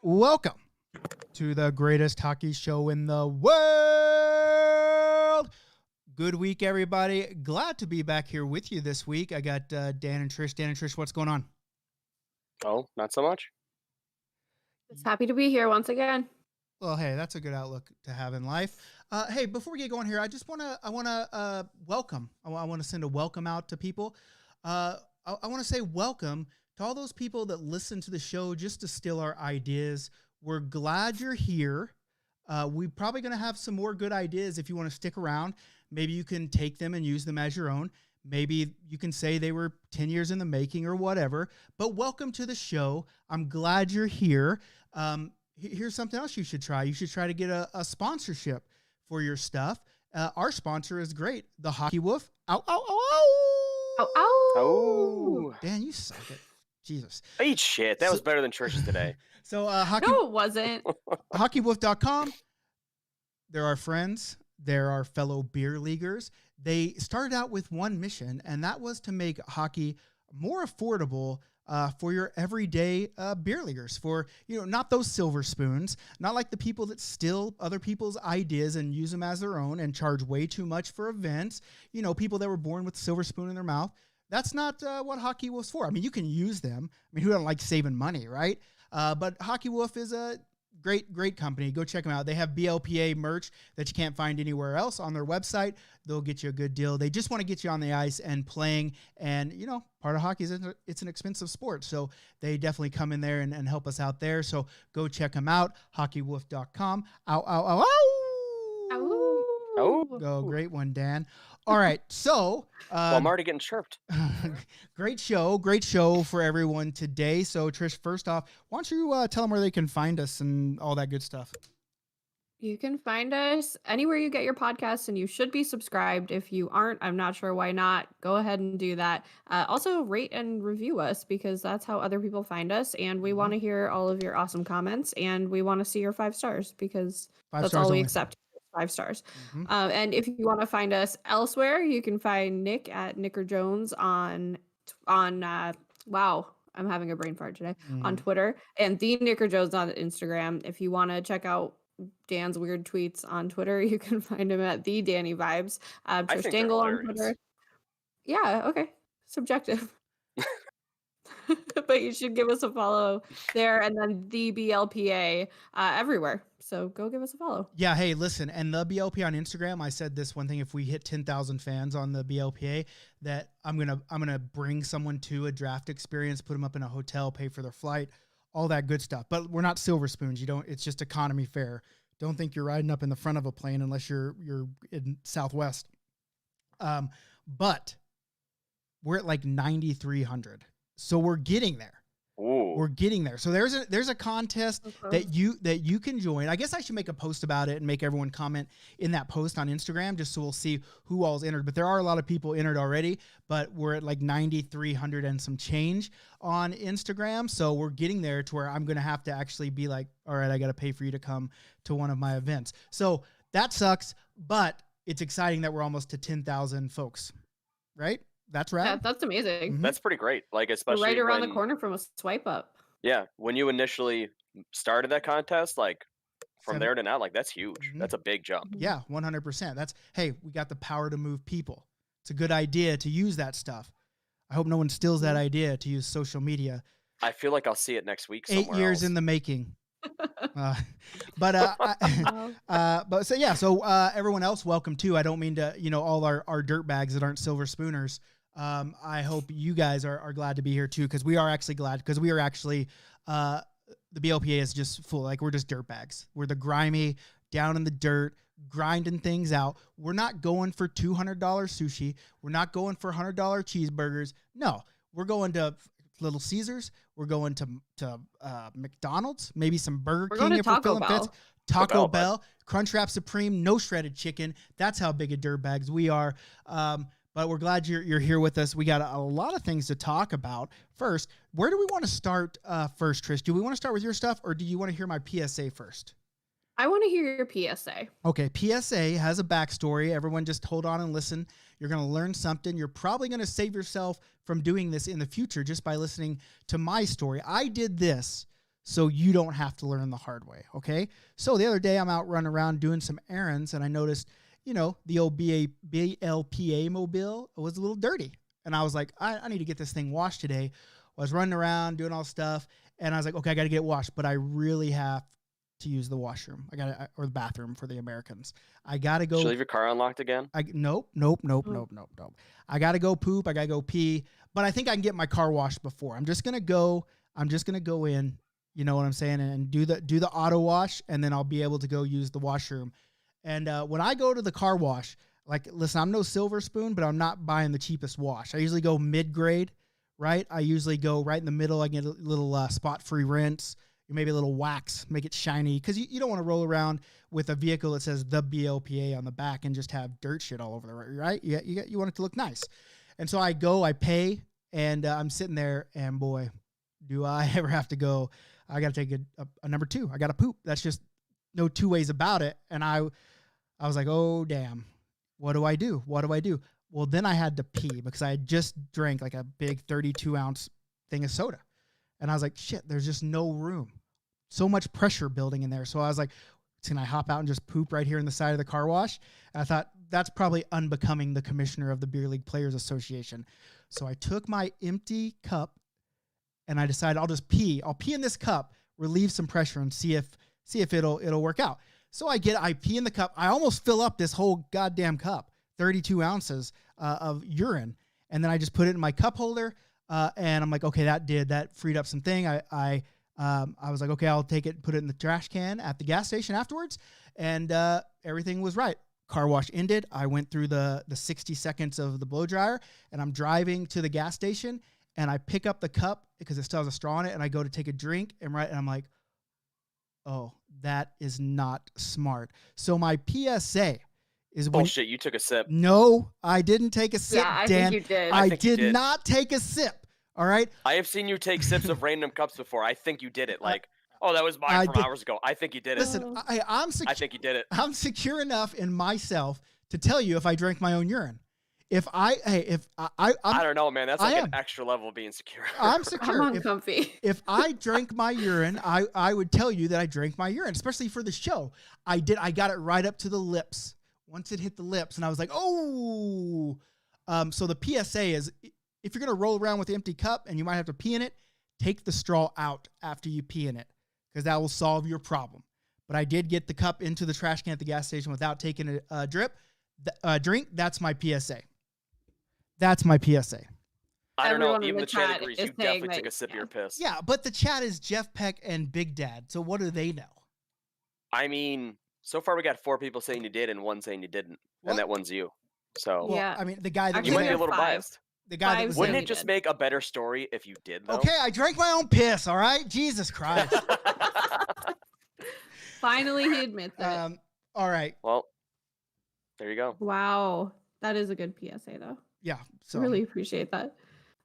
Welcome to the greatest hockey show in the world. Good week, everybody. Glad to be back here with you this week. I got Dan and Trish. Dan and Trish, what's going on? Oh, not so much. Just happy to be here once again. Well, hey, that's a good outlook to have in life. Hey, before we get going here, I want to welcome. I want to send a welcome out to people. I want to say welcome to all those people that listen to the show just to steal our ideas. We're glad you're here. We're probably going to have some more good ideas if you want to stick around. Maybe you can take them and use them as your own. Maybe you can say they were 10 years in the making or whatever. But welcome to the show. I'm glad you're here. Here's something else you should try. You should try to get a sponsorship for your stuff. Our sponsor is great. The Hockey Wolf. Ow, ow, ow, ow. Ow, ow. Oh, Dan, you suck it. Jesus. eat shit. That was better than Trish's today. So No, it wasn't. hockeywolf.com. They're our friends. They're our fellow beer leaguers. They started out with one mission, and that was to make hockey more affordable for your everyday beer leaguers, for, not those silver spoons, not like the people that steal other people's ideas and use them as their own and charge way too much for events. People that were born with a silver spoon in their mouth. That's not what Hockey Wolf's for. I mean, you can use them. I mean, who don't like saving money, right? But Hockey Wolf is a great company. Go check them out. They have BLPA merch that you can't find anywhere else on their website. They'll get you a good deal. They just want to get you on the ice and playing. And, part of hockey is it's an expensive sport. So they definitely come in there and help us out there. So go check them out. hockeywolf.com. Ow, ow, ow, ow. Oh, Oh, great one, Dan. All right. So well, I'm already getting chirped. great show for everyone today. So Trish, first off, why don't you tell them where they can find us and all that good stuff? You can find us anywhere you get your podcasts, and you should be subscribed. If you aren't, I'm not sure why not. Go ahead and do that. Also, rate and review us, because that's how other people find us. And we want to hear all of your awesome comments, and we want to see your 5 stars, because that's all we accept. 5 stars. And if you want to find us elsewhere, you can find Nick at Nicker Jones on wow, I'm having a brain fart today, on Twitter, and the Nicker Jones on Instagram. If you want to check out Dan's weird tweets on Twitter, you can find him at the Danny Vibes. Trish Dangle on Twitter. Yeah, okay. Subjective. But you should give us a follow there, and then the BLPA everywhere. So go give us a follow. Yeah, hey, listen, and the BLPA on Instagram, I said this one thing: if we hit 10,000 fans on the BLPA, that I'm gonna bring someone to a draft experience, put them up in a hotel, pay for their flight, all that good stuff. But we're not silver spoons. It's just economy fare. Don't think you're riding up in the front of a plane unless you're in Southwest. But we're at like 9,300. So we're getting there. Ooh. We're getting there. So there's a contest that you can join. I guess I should make a post about it and make everyone comment in that post on Instagram, just so we'll see who all's entered. But there are a lot of people entered already, but we're at like 9,300 and some change on Instagram. So we're getting there to where I'm going to have to actually be like, all right, I got to pay for you to come to one of my events. So that sucks, but it's exciting that we're almost to 10,000 folks, right? That's right. Yeah, that's amazing. That's pretty great. Like, especially right around the corner from a swipe up. Yeah, when you initially started that contest, like from there to now, like that's huge. That's a big jump. Yeah, 100%. We got the power to move people. It's a good idea to use that stuff. I hope no one steals that idea to use social media. I feel like I'll see it next week. 8 years in the making. But everyone else, welcome too. I don't mean to, all our dirt bags that aren't silver spooners. I hope you guys are glad to be here too, because we are actually glad, because we are actually the BLPA is just full. Like, we're just dirt bags. We're the grimy, down in the dirt, grinding things out. We're not going for $200 sushi. We're not going for $100 cheeseburgers. No, we're going to Little Caesars. We're going to McDonald's, maybe some Burger King if we're feeling fit. Taco Bell, Crunchwrap Supreme, no shredded chicken. That's how big of dirtbags we are. But we're glad you're here with us. We got a lot of things to talk about. First, where do we want to start first, Trish? Do we want to start with your stuff, or do you want to hear my PSA first? I want to hear your PSA. Okay, PSA has a backstory. Everyone just hold on and listen. You're going to learn something. You're probably going to save yourself from doing this in the future just by listening to my story. I did this so you don't have to learn the hard way, okay? So the other day I'm out running around doing some errands, and I noticed, the old BLPA mobile was a little dirty. And I was like, I need to get this thing washed today. I was running around doing all stuff, and I was like, okay, I got to get it washed, but I really have to use the washroom. Or the bathroom for the Americans. I got to go. Should you leave your car unlocked again? Nope. I got to go poop. I got to go pee, but I think I can get my car washed before. I'm just going to go in, you know what I'm saying? And do the auto wash, and then I'll be able to go use the washroom. And when I go to the car wash, like, listen, I'm no silver spoon, but I'm not buying the cheapest wash. I usually go mid-grade, right? I usually go right in the middle. I get a little spot-free rinse, maybe a little wax, make it shiny, because you don't want to roll around with a vehicle that says the BLPA on the back and just have dirt shit all over the road, right? You want it to look nice. And so I go, I pay, and I'm sitting there, and boy, do I ever have to go. I got to take a number 2. I got to poop. That's just no two ways about it. And I was like, oh, damn. What do I do? Well, then I had to pee because I had just drank like a big 32-ounce thing of soda. And I was like, shit, there's just no room. So much pressure building in there. So I was like, can I hop out and just poop right here in the side of the car wash? And I thought, that's probably unbecoming the commissioner of the Beer League Players Association. So I took my empty cup and I decided I'll just pee. I'll pee in this cup, relieve some pressure, and see if it'll work out. So I pee in the cup. I almost fill up this whole goddamn cup, 32 ounces of urine. And then I just put it in my cup holder. And I'm like, okay, that freed up some thing. I was like, okay, I'll take it and put it in the trash can at the gas station afterwards. And everything was right. Car wash ended. I went through the 60 seconds of the blow dryer, and I'm driving to the gas station, and I pick up the cup because it still has a straw in it, and I go to take a drink, and I'm like, oh, that is not smart. So my PSA is when... Bullshit, you took a sip. No, I didn't take a sip, yeah, Dan. think you did. I did not take a sip, all right? I have seen you take sips of random cups before. I think you did it. Like, oh, that was mine from hours ago. I think you did it. Listen, I think you did it. I'm secure enough in myself to tell you if I drank my own urine. I don't know, man. That's like an extra level of being secure. I'm secure. I'm uncomfy. If I drank my urine, I would tell you that I drank my urine, especially for the show. I did. I got it right up to the lips. Once it hit the lips, and I was like, oh. So the PSA is, if you're going to roll around with an empty cup and you might have to pee in it, take the straw out after you pee in it, because that will solve your problem. But I did get the cup into the trash can at the gas station without taking a drink. That's my PSA. That's my PSA. I don't Everyone know. in Even the the chat chat agrees. is You definitely saying took a that- sip of your piss. Yeah, but the chat is Jeff Peck and Big Dad. So what do they know? I mean, so far we got 4 people saying you did and 1 saying you didn't, What? and that one's you. So Well, Yeah. I mean, the guy that Actually, you was might be there, a little 5. biased. the guy that 5 was Wouldn't there. we it just did. make a better story if you did, though? Okay, I drank my own piss. All right, Jesus Christ. Finally, he admits it. All right, Well, there you go. Wow, that is a good PSA though. yeah. So Really appreciate that.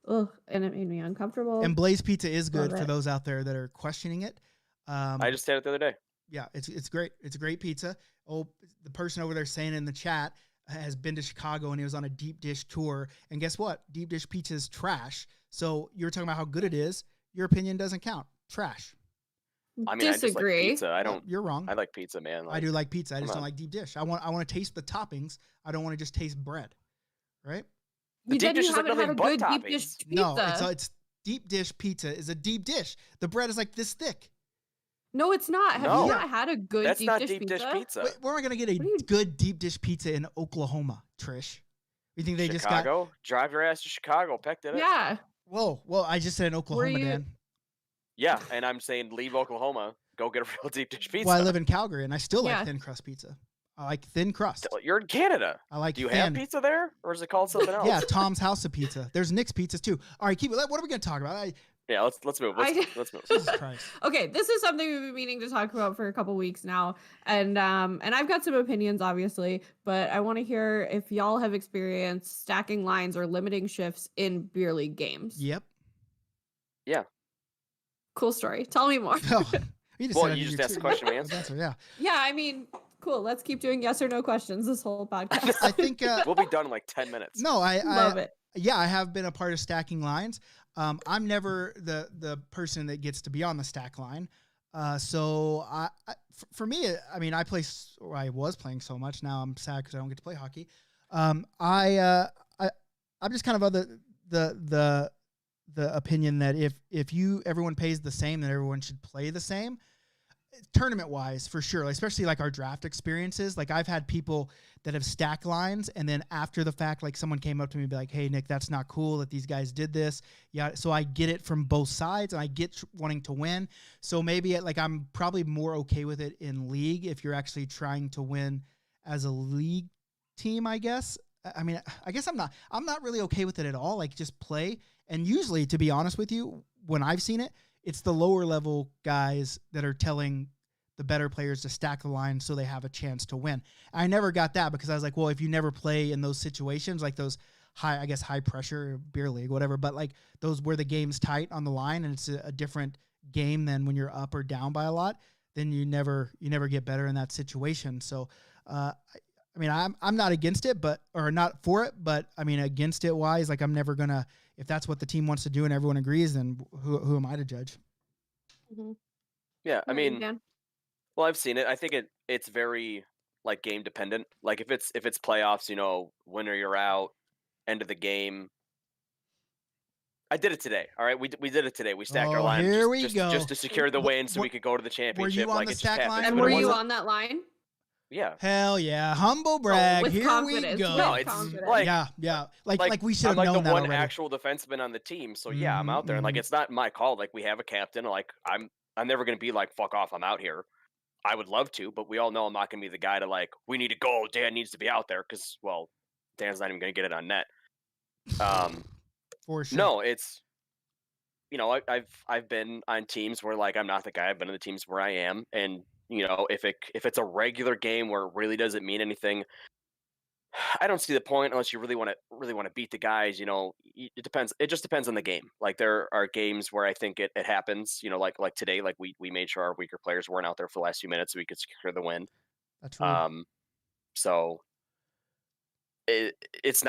Ugh, and it made me uncomfortable. and Blaze Pizza is good Love for it. those out there that are questioning it. I just had it the other day. Yeah, it's great. It's a great pizza. Oh, the person over there saying in the chat has been to Chicago and he was on a deep dish tour. And guess what? Deep dish pizza is trash. So you're talking about how good it is. Your opinion doesn't count. Trash. I mean, I just like Disagree. pizza. I don't. You're wrong. I like pizza, man. I do like pizza. I just come don't on. like deep dish. I want to taste the toppings. I don't want to just taste bread. Right? The You deep said dish you is like haven't had a nothing good but deep dish toppings. pizza. No, it's deep dish pizza is a deep dish. The bread is like this thick. No, it's not. Have No. you not had a good That's deep not dish deep dish pizza. Wait, where am I going to get What are a you- good deep dish pizza in Oklahoma, Trish? You think they just got... Chicago? Drive your ass to Chicago. Peck did it. Yeah. Whoa, I just said in Oklahoma, you- Dan. Yeah, and I'm saying leave Oklahoma. Go get a real deep dish pizza. Well, I live in Calgary, and I still like Yeah. thin crust pizza. I like thin crust. You're in Canada. I like Do you thin. have pizza there, or is it called something else? Yeah, Tom's House of Pizza. There's Nick's Pizzas too. All right, keep it. What are we going to talk about? Yeah, let's move. Let's move. Jesus Christ. Okay, this is something we've been meaning to talk about for a couple weeks now, and I've got some opinions, obviously, but I want to hear if y'all have experienced stacking lines or limiting shifts in beer league games. Yep. Cool story. Tell me more. Oh, You Well, said you I just did asked the your question, we answered. Yeah. Yeah, I mean, cool. Let's keep doing yes or no questions this whole podcast. I think We'll be done in like 10 minutes. no, Love it. Yeah, I have been a part of stacking lines. I'm never the person that gets to be on the stack line. So for me, I mean, I was playing so much. Now I'm sad because I don't get to play hockey. I'm just kind of the opinion that if everyone pays the same, then everyone should play the same. Tournament wise, for sure, especially like our draft experiences. Like I've had people that have stacked lines, and then after the fact, like someone came up to me and be like, "Hey, Nick, that's not cool that these guys did this." Yeah, so I get it from both sides, and I get wanting to win. So maybe I'm probably more okay with it in league if you're actually trying to win as a league team. I guess. I mean, I guess I'm not really okay with it at all. Like just play, and usually, to be honest with you, when I've seen it, it's the lower level guys that are telling the better players to stack the line so they have a chance to win. I never got that because I was like, well, if you never play in those situations, like those high pressure beer league, whatever, but like those where the game's tight on the line and it's a different game than when you're up or down by a lot, then you never get better in that situation. So, I mean, I'm not against it, or not for it, but I mean, against it wise, like I'm never gonna, if that's what the team wants to do and everyone agrees, then who am I to judge? Mm-hmm. Yeah, I mean, Dan? well, I've seen it. I think it's very like game dependent. Like if it's playoffs, winner you're out, end of the game. I did it today. All right, we did it today. We stacked our line just to secure the win, so we could go to the championship. Were you on like the it just stack line? happens. And but were it you wasn't- on that line? Yeah. Hell yeah, humble brag. with Here confidence, we go. with No, it's confidence. like yeah. Like we should I'm have like known the that one already. actual defenseman on the team, so yeah, I'm out there, and like Mhm. it's not my call. Like we have a captain. Like I'm never gonna be like fuck off. I'm out here. I would love to, but we all know I'm not gonna be the guy to like we need a goal. Dan needs to be out there because well, Dan's not even gonna get it on net. For sure. No, it's I've been on teams where like I'm not the guy. I've been on the teams where I am, and if it's a regular game where it really doesn't mean anything, I don't see the point unless you really want to beat the guys. It depends. It just depends on the game. Like there are games where I think it happens. Like today, like we made sure our weaker players weren't out there for the last few minutes so we could secure the win. That's rude. So it's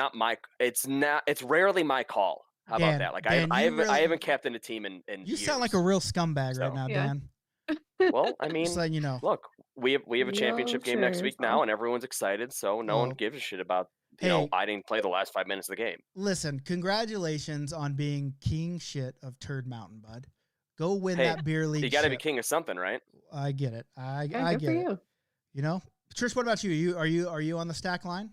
rarely my call. How about that? Like Dan, I really, haven't captained a team in you years. sound like a real scumbag right now, Yeah. Dan. Well, I mean, Just letting you know. look, we have a You'll championship game next week yourself. now, and everyone's excited. So no one gives a shit about Hey. I didn't play the last 5 minutes of the game. Listen, congratulations on being king shit of Turd Mountain, bud. Go win Hey, that beer league. You got to be shit. king of something, right? I get it. I Yeah, good get for it. you. You know, Trish, what about you? Are you on the stack line?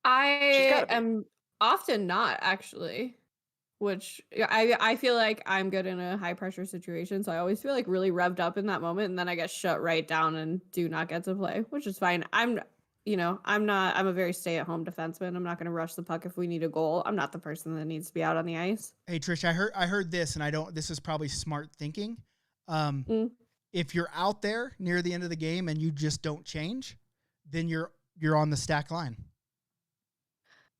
I gotta be. am often not actually, which I feel like I'm good in a high pressure situation, so I always feel like really revved up in that moment, and then I get shut right down and do not get to play, which is fine. I'm a very stay at home defenseman. I'm not going to rush the puck if we need a goal. I'm not the person that needs to be out on the ice. Hey, Trish, I heard this, and this is probably smart thinking. If you're out there near the end of the game and you just don't change, then you're on the stack line.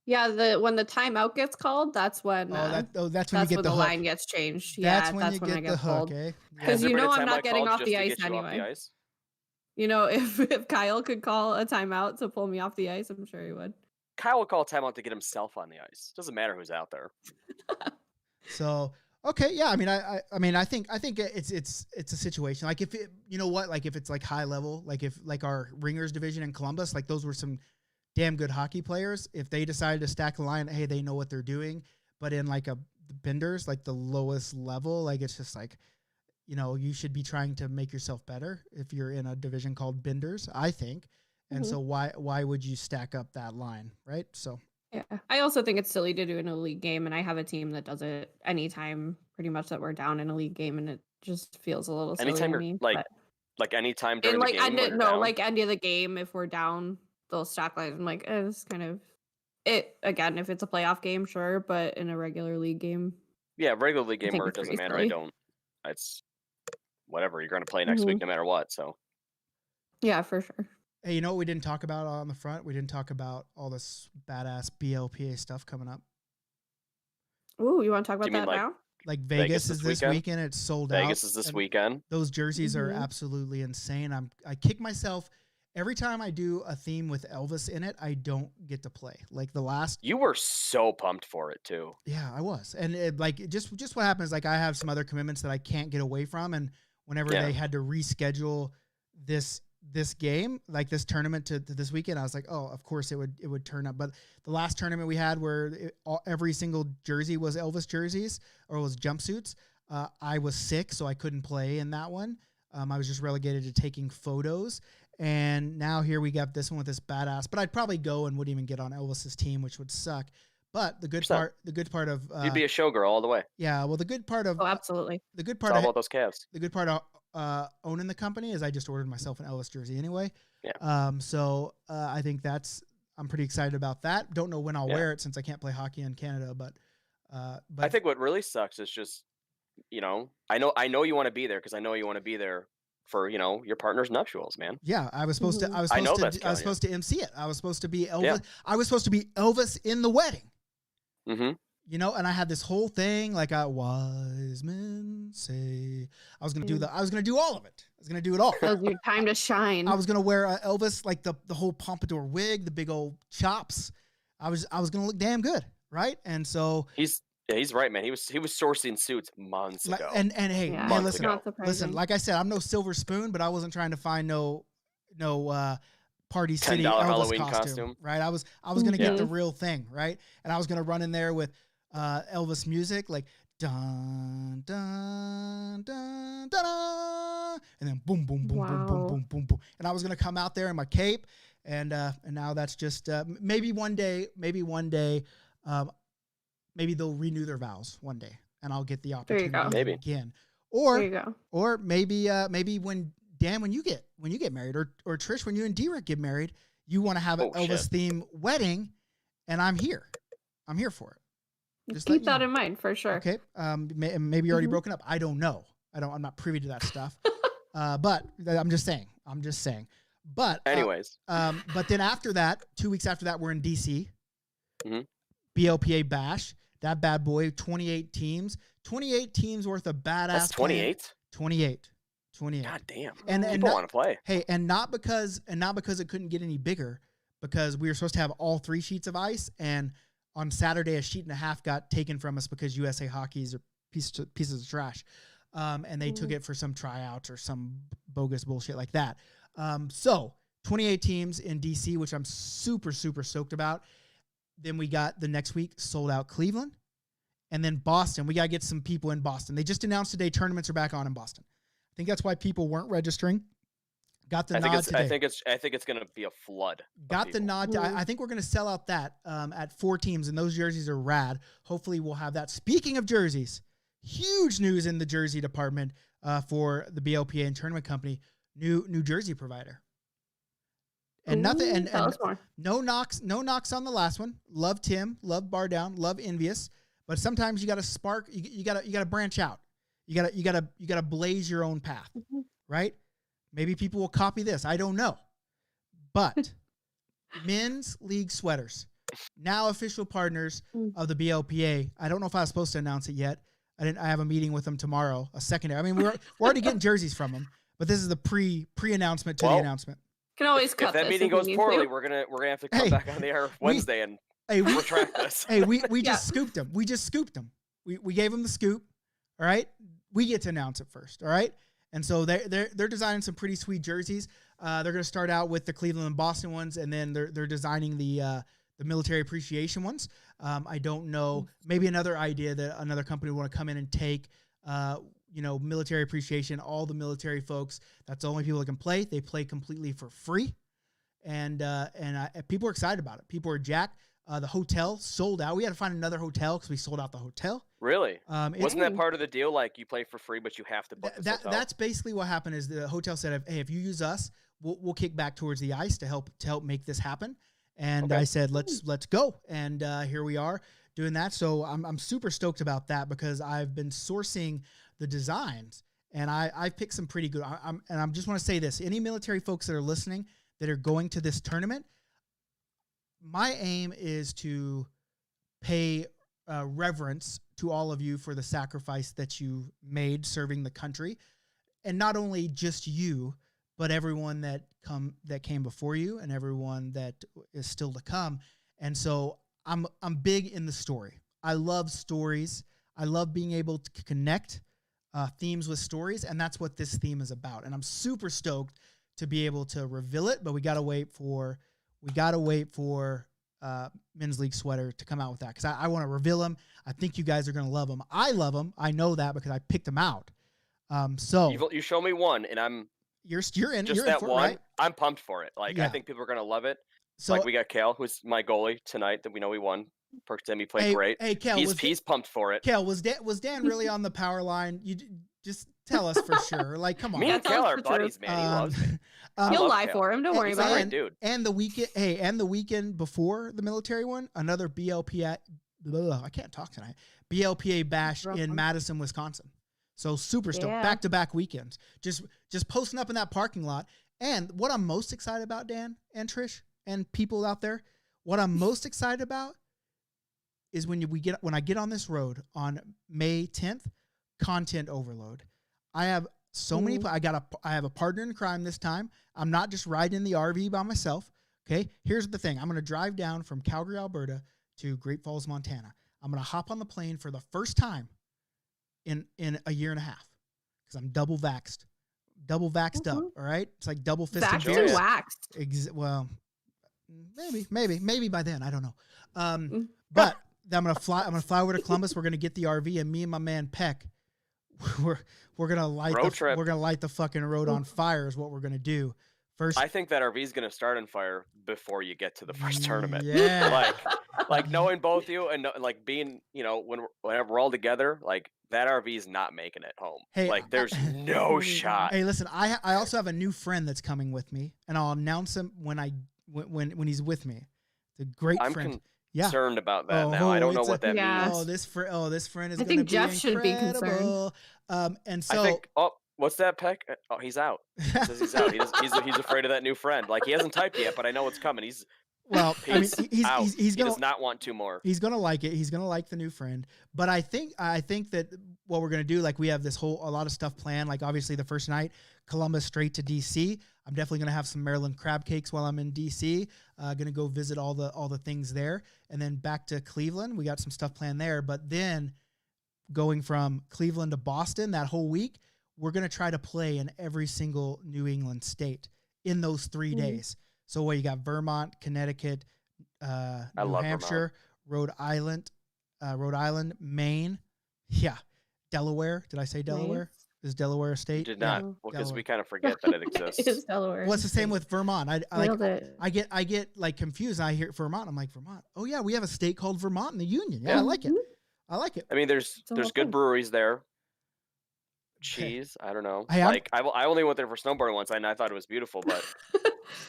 Yeah, when the timeout gets called, that's when that's when that's you get when the hook. line gets changed. That's Yeah, when you that's when I get get the hook, pulled. eh? Because Has there been a I'm time not I getting called off just the to ice get you off the anyway. ice? If Kyle could call a timeout to pull me off the ice, I'm sure he would. Kyle will call a timeout to get himself on the ice. Doesn't matter who's out there. So okay, yeah. I mean, I think it's a situation like if it, like if it's like high level, like if like our Ringers division in Columbus, like those were some damn good hockey players. If they decided to stack the line, hey, they know what they're doing. But in like the Benders, like the lowest level, like it's just like, you should be trying to make yourself better if you're in a division called Benders, I think. And so why would you stack up that line, right? So yeah, I also think it's silly to do in a league game, and I have a team that does it anytime, pretty much that we're down in a league game, and it just feels a little silly Anytime to you're me. like anytime during And the like game when you're down. like end of the game, if we're down, they'll stack lines. I'm like, it's kind of it again. If it's a playoff game, sure, but in a regular league game, Yeah, regular league game think where it it's doesn't pretty matter. silly. It's whatever. You're going to play next week no matter what. So yeah, for sure. hey, you know what we didn't talk about on the front? We didn't talk about all this badass BLPA stuff coming up. Ooh, you want to talk about Do you mean that like now? Like Vegas is this weekend. It's sold out. Vegas is this weekend. Those jerseys are absolutely insane. I kick myself every time I do a theme with Elvis in it. I don't get to play. Like the last. You were so pumped for it too. Yeah, I was. And just what happens, like I have some other commitments that I can't get away from. And whenever they had to reschedule this game, like this tournament to this weekend, I was like, oh, of course it would turn up. But the last tournament we had where every single jersey was Elvis jerseys or was jumpsuits, I was sick, so I couldn't play in that one. I was just relegated to taking photos. And now here we got this one with this badass, but I'd probably go and wouldn't even get on Elvis's team, which would suck. But the good part of you'd be a showgirl all the way. Yeah, well, the good part of absolutely. The good part all about those calves. The good part of owning the company is I just ordered myself an Ellis jersey anyway. Yeah. So I think I'm pretty excited about that. Don't know when I'll wear it since I can't play hockey in Canada, but I think what really sucks is just, I know you want to be there because I know you want to be there for, your partner's nuptials, man. Yeah, I was supposed to MC it. I was supposed to be Elvis. Yeah. I was supposed to be Elvis in the wedding. Mm-hmm. And I had this whole thing like wise men say. I was gonna do all of it. I was gonna do it all. It was your time to shine. I was gonna wear Elvis, like the whole pompadour wig, the big old chops. I was gonna look damn good, right? And so he's right, man. He was sourcing suits months ago. And hey, man, listen. Like I said, I'm no silver spoon, but I wasn't trying to find no Party City $10 Elvis Halloween costume, right? I was gonna get the real thing, right? And I was gonna run in there with Elvis music, like dun dun dun dun, and then boom boom boom boom boom boom boom boom, and I was gonna come out there in my cape, and now that's just maybe one day, maybe they'll renew their vows one day, and I'll get the opportunity again, or maybe when Dan, when you get married, or Trish, when you and Derek get married, you want to have an Elvis theme wedding, and I'm here for it. Just keep that in mind for sure. Okay. Maybe you're already broken up. I don't know. I'm not privy to that stuff. But I'm just saying. But anyways. But then after that, 2 weeks after that, we're in DC. Mm-hmm. BLPA Bash. That bad boy. 28 teams worth of badass. That's 28. 28. God damn. And people want to play. Hey, and not because it couldn't get any bigger, because we were supposed to have all 3 sheets of ice, and on Saturday, a sheet and a half got taken from us because USA Hockey's are pieces of trash. And they took it for some tryouts or some bogus bullshit like that. So 28 teams in DC, which I'm super, super stoked about. Then we got the next week sold out Cleveland, and then Boston. We got to get some people in Boston. They just announced today tournaments are back on in Boston. I think that's why people weren't registering. Got the nod today. I think it's going to be a flood. Got the nod. I think we're going to sell out that at 4 teams, and those jerseys are rad. Hopefully we'll have that. Speaking of jerseys, huge news in the jersey department for the BLPA and tournament company. New jersey provider. And nothing. And tell us more. No knocks on the last one. Love Tim. Love Bar Down. Love Envious. But sometimes you got to spark. You got to branch out. You got to blaze your own path, right? Maybe people will copy this. I don't know. But men's league sweaters, now official partners of the BLPA. I don't know if I was supposed to announce it yet. I have a meeting with them tomorrow, a secondary. I mean, we're already getting jerseys from them, but this is the pre-announcement to the announcement. Can always cut if that meeting goes poorly, we're gonna have to come back on the air Wednesday and retract this. Hey, we just scooped them. We just scooped them. We gave them the scoop. All right, we get to announce it first. All right. And so they're designing some pretty sweet jerseys. They're going to start out with the Cleveland and Boston ones, and then they're designing the military appreciation ones. I don't know, maybe another idea that another company would want to come in and take, military appreciation. All the military folks, that's the only people that can play. They play completely for free, and people are excited about it. People are jacked. The hotel sold out. We had to find another hotel because we sold out the hotel. Really? Wasn't that part of the deal? Like you play for free, but you have to book this hotel? That's basically what happened. Is the hotel said, "Hey, if you use us, we'll kick back towards the ice to help make this happen." And I said, "Let's go." And here we are doing that. So I'm super stoked about that because I've been sourcing the designs, and I picked some pretty good. I just want to say this: any military folks that are listening that are going to this tournament, my aim is to pay reverence to all of you for the sacrifice that you made serving the country, and not only just you, but everyone that came before you and everyone that is still to come. And so I'm big in the story. I love stories. I love being able to connect themes with stories, and that's what this theme is about. And I'm super stoked to be able to reveal it, but we gotta wait for Men's League Sweater to come out with that, because I want to reveal them. I think you guys are gonna love them. I love them. I know that because I picked them out. So you show me one, and I'm you're in. just you're that in for one. it, right? I'm pumped for it. Like, Yeah. I think people are gonna love it. So Like, we got Kale, who's my goalie tonight, that we know we won. Perk Demi played hey, great. Hey, Kel, He's pumped for it. Kel, was Dan really on the power line? You just tell us for sure. Like, come on. Me and That's Kale all are the buddies, truth. man. He loves me. He'll love lie Kale. for him. Don't worry He's a about great it. dude. And the weekend before the military one, another BLPA. I can't talk tonight. BLPA Bash Rough in one. Madison, Wisconsin. So super stoked. Yeah. Back-to-back weekends. Just posting up in that parking lot. And what I'm most excited about, Dan and Trish and people out there, what I'm most excited about is when I get on this road on May 10th, content overload. I have so many. I have a partner in crime this time. I'm not just riding in the RV by myself. Okay. Here's the thing. I'm going to drive down from Calgary, Alberta to Great Falls, Montana. I'm going to hop on the plane for the first time in a year and a half, because I'm double vaxxed up. All right. It's like double fisted Vaxxed beers. and waxed. Well, maybe by then, I don't know. But I'm gonna fly over to Columbus. We're gonna get the RV, and me and my man Peck, we're gonna light the fucking road on fire. Is what we're gonna do. First, I think that RV is gonna start on fire before you get to the first tournament. Yeah. like knowing both you and like being, whenever we're all together, like that RV is not making it home. Hey, like there's no shot. Hey, listen, I also have a new friend that's coming with me, and I'll announce him when he's with me. It's a great friend. Concerned about that now. I don't know what that means. Oh, this friend is. I think Jeff should be concerned. And so I think. Oh, what's that, Peck? Oh, he's out. He says he's out. He's afraid of that new friend. Like, he hasn't typed yet, but I know it's coming. He's out. He does not want two more. He's gonna like it. He's gonna like the new friend. But I think that what we're gonna do, like, we have a lot of stuff planned. Like, obviously the first night, Columbus straight to DC. I'm definitely gonna have some Maryland crab cakes while I'm in DC. Gonna go visit all the things there, and then back to Cleveland. We got some stuff planned there. But then going from Cleveland to Boston that whole week, we're gonna try to play in every single New England state in those 3 days. So you got Vermont, Connecticut, New Hampshire, Rhode Island, Maine. Yeah. Delaware. Did I say Delaware? Nice. Is Delaware a state? You did not. Well, because we kind of forget that it exists. It is Delaware. Well, it's the same with Vermont. I get like confused. I hear Vermont. I'm like, Vermont. Oh yeah, we have a state called Vermont in the Union. Yeah, I like it. I like it. I mean, there's good breweries there. Cheese, I don't know. Hey, I only went there for snowboarding once, and I thought it was beautiful. But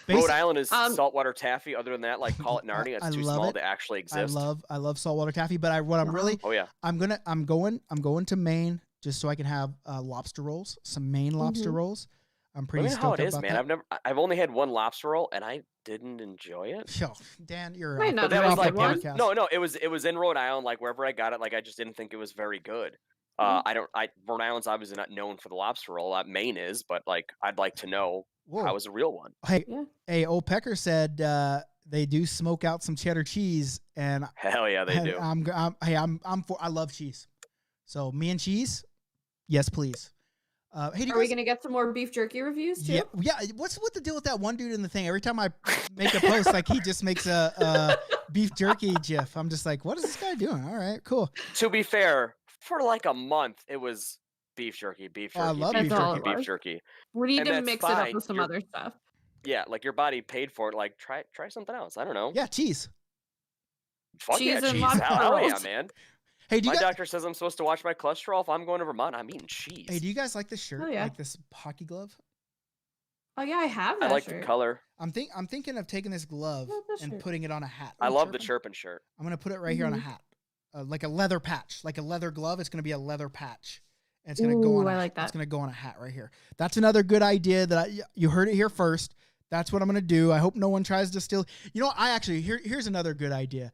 Rhode Island is saltwater taffy. Other than that, like, call it Narnia. It's too small to actually exist. I love saltwater taffy. But I'm going to Maine just so I can have lobster rolls, some Maine lobster rolls. I'm pretty stoked about that. Man. I've only had one lobster roll, and I didn't enjoy it. Yo, Dan, you're Might not that be was like podcast. no, it was in Rhode Island. Like, wherever I got it, like, I just didn't think it was very good. Rhode Island's obviously not known for the lobster roll. Maine is, but like, I'd like to know how was a real one. Hey, old Pecker said they do smoke out some cheddar cheese, and hell yeah, they do. I love cheese. So me and cheese, yes, please. Hey, are we gonna get some more beef jerky reviews too? Yeah. What's the deal with that one dude in the thing? Every time I make a post, like, he just makes a beef jerky gif. I'm just like, what is this guy doing? All right, cool. To be fair, for like a month, it was beef jerky. I love beef jerky. We need to mix it up with some other stuff. Yeah, like, your body paid for it. Like, try something else. I don't know. Yeah, cheese. Fuck cheese yeah, and cheese. Hell yeah, man. Hey, my doctor says I'm supposed to watch my cholesterol. If I'm going to Vermont, I'm eating cheese. Hey, do you guys like this shirt? Oh, yeah. Like this hockey glove? Oh yeah, I have that. I like shirt. the color. I'm thinking of taking this glove and putting it on a hat. I love the chirpin shirt. I'm gonna put it right here on a hat, like a leather patch, like a leather glove. It's gonna be a leather patch, and it's gonna go on. I like that. It's gonna go on a hat right here. That's another good idea that you heard it here first. That's what I'm gonna do. I hope no one tries to steal. You know, here's another good idea.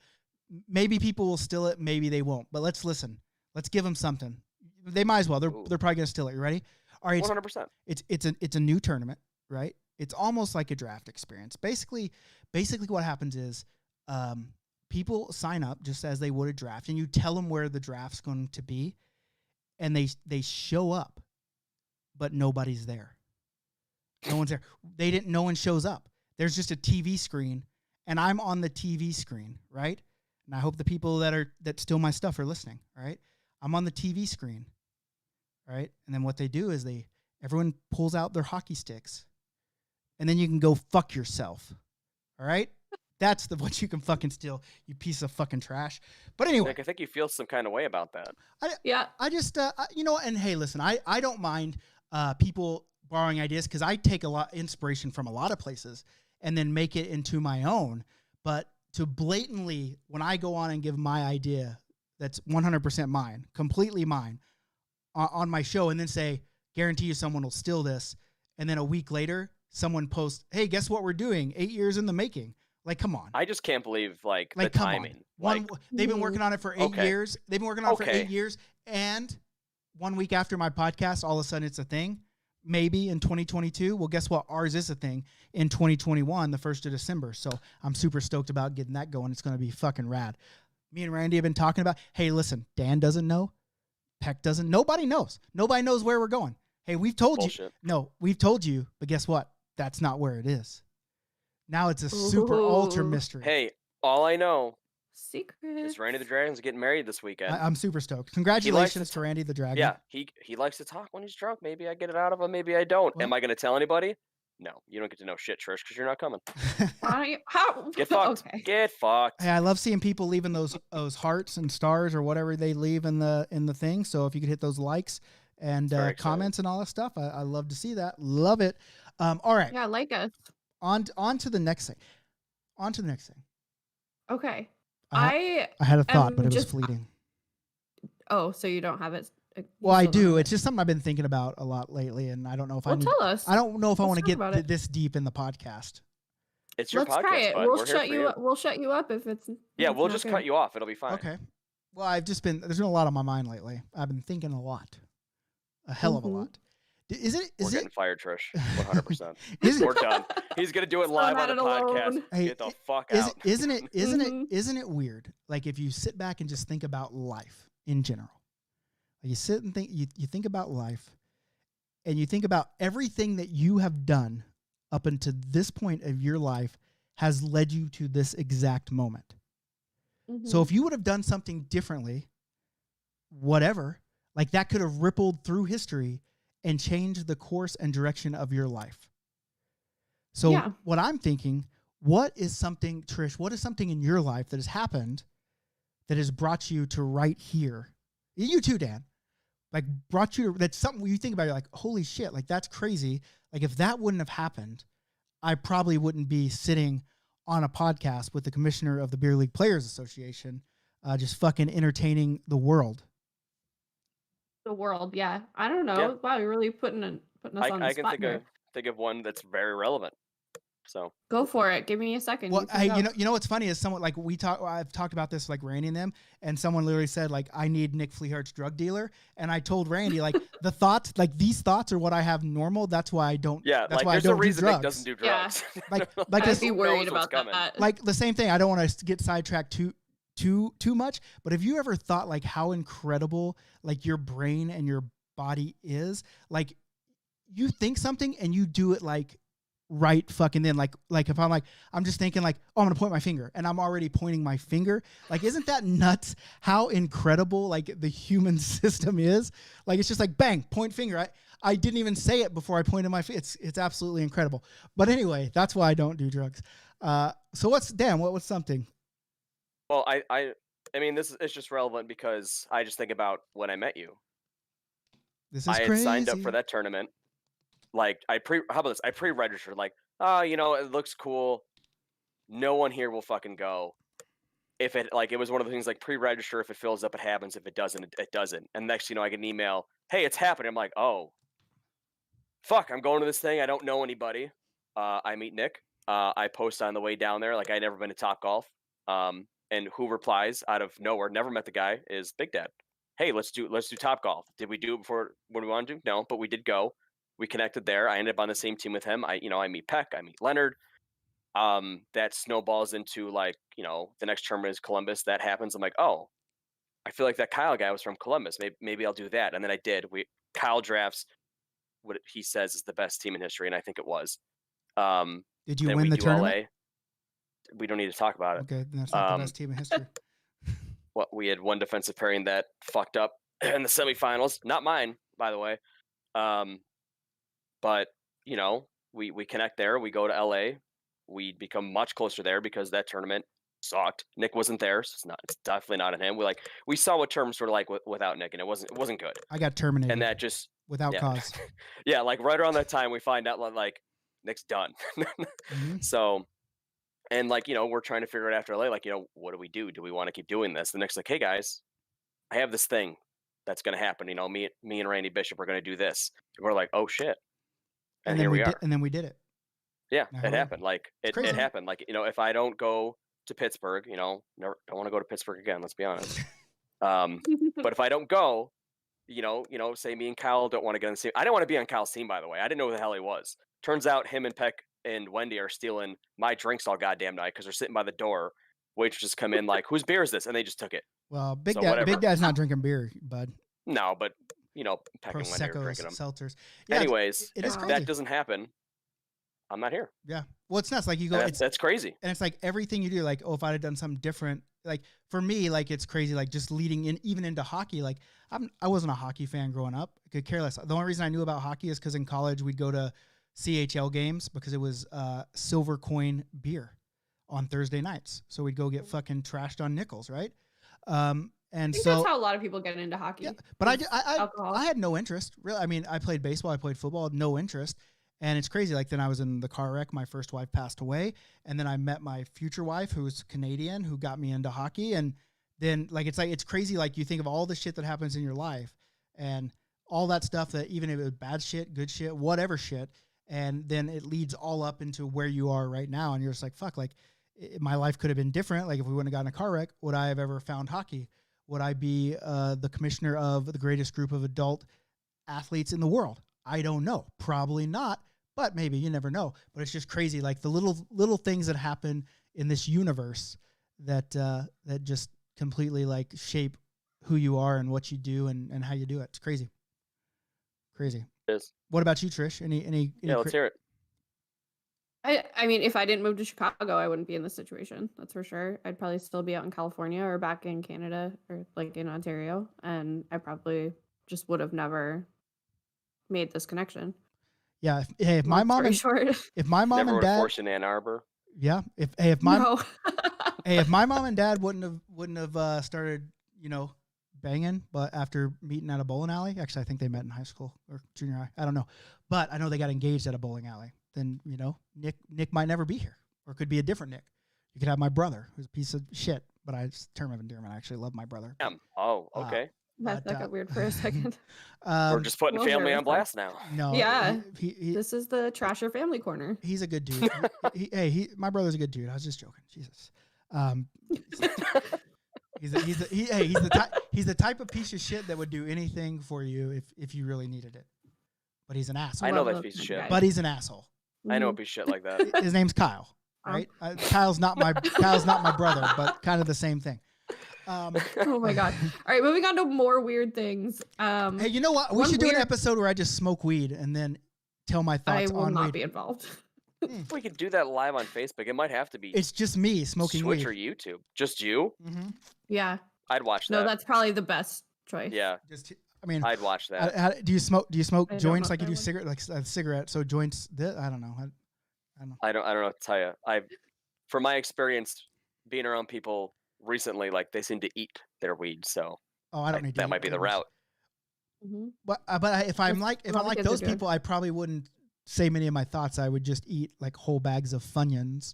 Maybe people will steal it, maybe they won't. But let's listen. Let's give them something. They might as well. They're probably gonna steal it. You ready? All right. 100%. It's a new tournament, right? It's almost like a draft experience. Basically what happens is people sign up just as they would a draft, and you tell them where the draft's going to be, and they show up, but nobody's there. No one's there. No one shows up. There's just a TV screen, and I'm on the TV screen, right? And I hope the people that steal my stuff are listening, right? I'm on the TV screen, right? And then what they do is everyone pulls out their hockey sticks, and then you can go fuck yourself, all right? That's what you can fucking steal, you piece of fucking trash. But anyway, Nick, I think you feel some kind of way about that. I just, and hey, listen, I don't mind people borrowing ideas because I take a lot of inspiration from a lot of places and then make it into my own. But to blatantly, when I go on and give my idea that's 100% mine, completely mine, on my show, and then say, guarantee you someone will steal this, and then a week later, someone posts, hey, guess what we're doing? 8 years in the making. Like, come on. I just can't believe the come timing. On. They've been working on it for 8 years. They've been working on it for 8 years, and 1 week after my podcast, all of a sudden it's a thing. Maybe in 2022. Well, guess what? Ours is a thing in 2021, the 1st of December. So I'm super stoked about getting that going. It's going to be fucking rad. Me and Randy have been talking about, hey, listen, Dan doesn't know. Peck doesn't. Nobody knows. Nobody knows where we're going. Hey, we've told you. No, we've told you. But guess what? That's not where it is. Now it's a super ultra mystery. Hey, all I know secret is Randy the Dragon's getting married this weekend. I'm super stoked. Congratulations to Randy the Dragon. Yeah, he likes to talk when he's drunk. Maybe I get it out of him. Maybe I don't. Am I going to tell anybody? No, you don't get to know shit, Trish, because you're not coming. How? Get fucked. Okay. Get fucked. Hey, I love seeing people leaving those hearts and stars or whatever they leave in the thing. So if you could hit those likes and comments and all that stuff, I love to see that. Love it. All right. Yeah, like us. On to the next thing. Okay. I had a thought, but it was fleeting. Oh, so you don't have it? Well, I do. It's just something I've been thinking about a lot lately, and I don't know if tell us. I don't know if I want to get this deep in the podcast. It's your Let's podcast. Try it. Bud. We'll shut you up if it's. Yeah, we'll just cut you off. It'll be fine. Okay. Well, there's been a lot on my mind lately. I've been thinking a lot, a hell of a lot. We're getting fired, Trish. 100%. We're done. He's gonna do it live on the podcast. Hey, get the fuck out. Isn't it weird? Like if you sit back and just think about life in general, like you sit and think you think about life, and you think about everything that you have done up until this point of your life has led you to this exact moment. Mm-hmm. So if you would have done something differently, whatever, like that could have rippled through history and change the course and direction of your life. So what I'm thinking, what is something in your life that has happened that has brought you to right here? You too, Dan. Like brought you to, that's something when you think about it, you're like, holy shit, like that's crazy. Like if that wouldn't have happened, I probably wouldn't be sitting on a podcast with the commissioner of the Beer League Players Association, just fucking entertaining the world. The world, yeah. I don't know. Yeah. Wow, you're really putting us on the spot. I can think of one that's very relevant. So go for it. Give me a second. Well, you know what's funny is someone like I've talked about this like Randy and them, and someone literally said like I need Nick Flehart's drug dealer, and I told Randy like these thoughts are what I have normal. That's why I don't. Yeah, that's like why there's I don't a reason do drugs. Nick doesn't do drugs. Yeah. I'd be worried about that. Like the same thing. I don't want to get sidetracked too much. But have you ever thought like how incredible like your brain and your body is? Like you think something and you do it like right fucking then. Like if I'm just thinking like, oh, I'm gonna point my finger and I'm already pointing my finger. Like, isn't that nuts how incredible like the human system is? Like it's just like bang, point finger. I didn't even say it before I pointed my finger. It's absolutely incredible. But anyway, that's why I don't do drugs. So what's something? Well, I mean it's just relevant because I just think about when I met you. This is I had crazy. signed up for that tournament. Like how about this? I pre-registered. Like, it looks cool. No one here will fucking go. If it was one of the things like pre-register. If it fills up, it happens. If it doesn't, it doesn't. And next, I get an email. Hey, it's happening. I'm like, oh, fuck! I'm going to this thing. I don't know anybody. I meet Nick. I post on the way down there. Like I'd never been to Top Golf. And who replies out of nowhere, never met the guy, is Big Dad. Hey, let's do Top Golf. Did we do it before what we wanted to? No, but we did go. We connected there. I ended up on the same team with him. I meet Peck, I meet Leonard. That snowballs into like, the next tournament is Columbus. That happens. I'm like, oh, I feel like that Kyle guy was from Columbus. Maybe I'll do that. And then I did. Kyle drafts what he says is the best team in history, and I think it was. Did you win the tournament? LA. We don't need to talk about it. Okay, that's not the best team in history. Well, we had one defensive pairing that fucked up in the semifinals. Not mine, by the way. But we connect there. We go to LA. We become much closer there because that tournament sucked. Nick wasn't there, so it's definitely not on him. We saw what terms were like without Nick, and it wasn't good. I got terminated, and that just without cause. Yeah, like right around that time, we find out like Nick's done. Mm-hmm. So, and like we're trying to figure it out after LA. Like what do we do? Do we want to keep doing this? The Nick's like, hey guys, I have this thing that's going to happen. Me and Randy Bishop are going to do this. And we're like, oh shit, and here we are. And then we did it. Yeah, it happened. Like it happened. Like if I don't go to Pittsburgh, don't want to go to Pittsburgh again. Let's be honest. But if I don't go, say me and Kyle don't want to get on the team. I didn't want to be on Kyle's team, by the way. I didn't know who the hell he was. Turns out him and Peck and Wendy are stealing my drinks all goddamn night because they're sitting by the door. Waitresses come in like, whose beer is this? And they just took it. Well, Big Dad's not drinking beer, bud. No, but Peck and Wendy are drinking them. Seltzers. Yeah, anyways, it is crazy. That doesn't happen. I'm not here. Yeah. Well, it's nuts. Like you go, that's crazy. And it's like everything you do, like, oh, if I'd have done something different, like for me, like it's crazy. Like just leading in, even into hockey. Like I wasn't a hockey fan growing up. I could care less. The only reason I knew about hockey is because in college we'd go to CHL games because it was silver coin beer on Thursday nights. So we'd go get fucking trashed on nickels, right? And I think so that's how a lot of people get into hockey. Yeah, but I had no interest. Really, I mean, I played baseball, I played football, no interest. And it's crazy. Like then I was in the car wreck. My first wife passed away, and then I met my future wife, who's Canadian, who got me into hockey. And then it's crazy. Like you think of all the shit that happens in your life, and all that stuff that even if it was bad shit, good shit, whatever shit, and then it leads all up into where you are right now. And you're just like, fuck. Like my life could have been different. Like if we wouldn't have gotten a car wreck, would I have ever found hockey? Would I be the commissioner of the greatest group of adult athletes in the world? I don't know. Probably not, but maybe. You never know. But it's just crazy, like the little things that happen in this universe that that just completely like shape who you are and what you do and how you do it. It's crazy. Crazy. It is. What about you, Trish? Any Yeah, let's hear it. I mean, if I didn't move to Chicago, I wouldn't be in this situation. That's for sure. I'd probably still be out in California or back in Canada or like in Ontario, and I probably just would have never made this connection. Yeah. If my mom and Never and dad forced in Ann Arbor. Yeah. If my mom and dad wouldn't have started, banging, but after meeting at a bowling alley, actually, I think they met in high school or junior high. I don't know, but I know they got engaged at a bowling alley. Then Nick might never be here, or could be a different Nick. You could have my brother, who's a piece of shit, but I just term of endearment. I actually love my brother. Oh, okay. That got weird for a second. We're just putting family on blast now. No. Yeah. He, this is the Trasher family corner. He's a good dude. My brother's a good dude. I was just joking. Jesus. He's the type of piece of shit that would do anything for you if you really needed it. But he's an asshole. I know that piece of shit. But he's an asshole. I know a piece of shit like that. His name's Kyle, right? Kyle's not my brother, but kind of the same thing. Oh my god! All right, moving on to more weird things. Hey, you know what? We should do an episode where I just smoke weed and then tell my thoughts on weed. I will not be involved. We could do that live on Facebook. It might have to be. It's just me smoking weed. Twitch or YouTube. Just you? Mm-hmm. Yeah. I'd watch that. No, that's probably the best choice. Yeah. I'd watch that. Do you smoke joints like you do cigarette, like a cigarette? So joints. I don't know. I don't know what to tell you. From my experience being around people recently, like they seem to eat their weed. So I don't need to. That might be the route. Mm-hmm. But if I'm like those people, I probably wouldn't say many of my thoughts. I would just eat like whole bags of Funyuns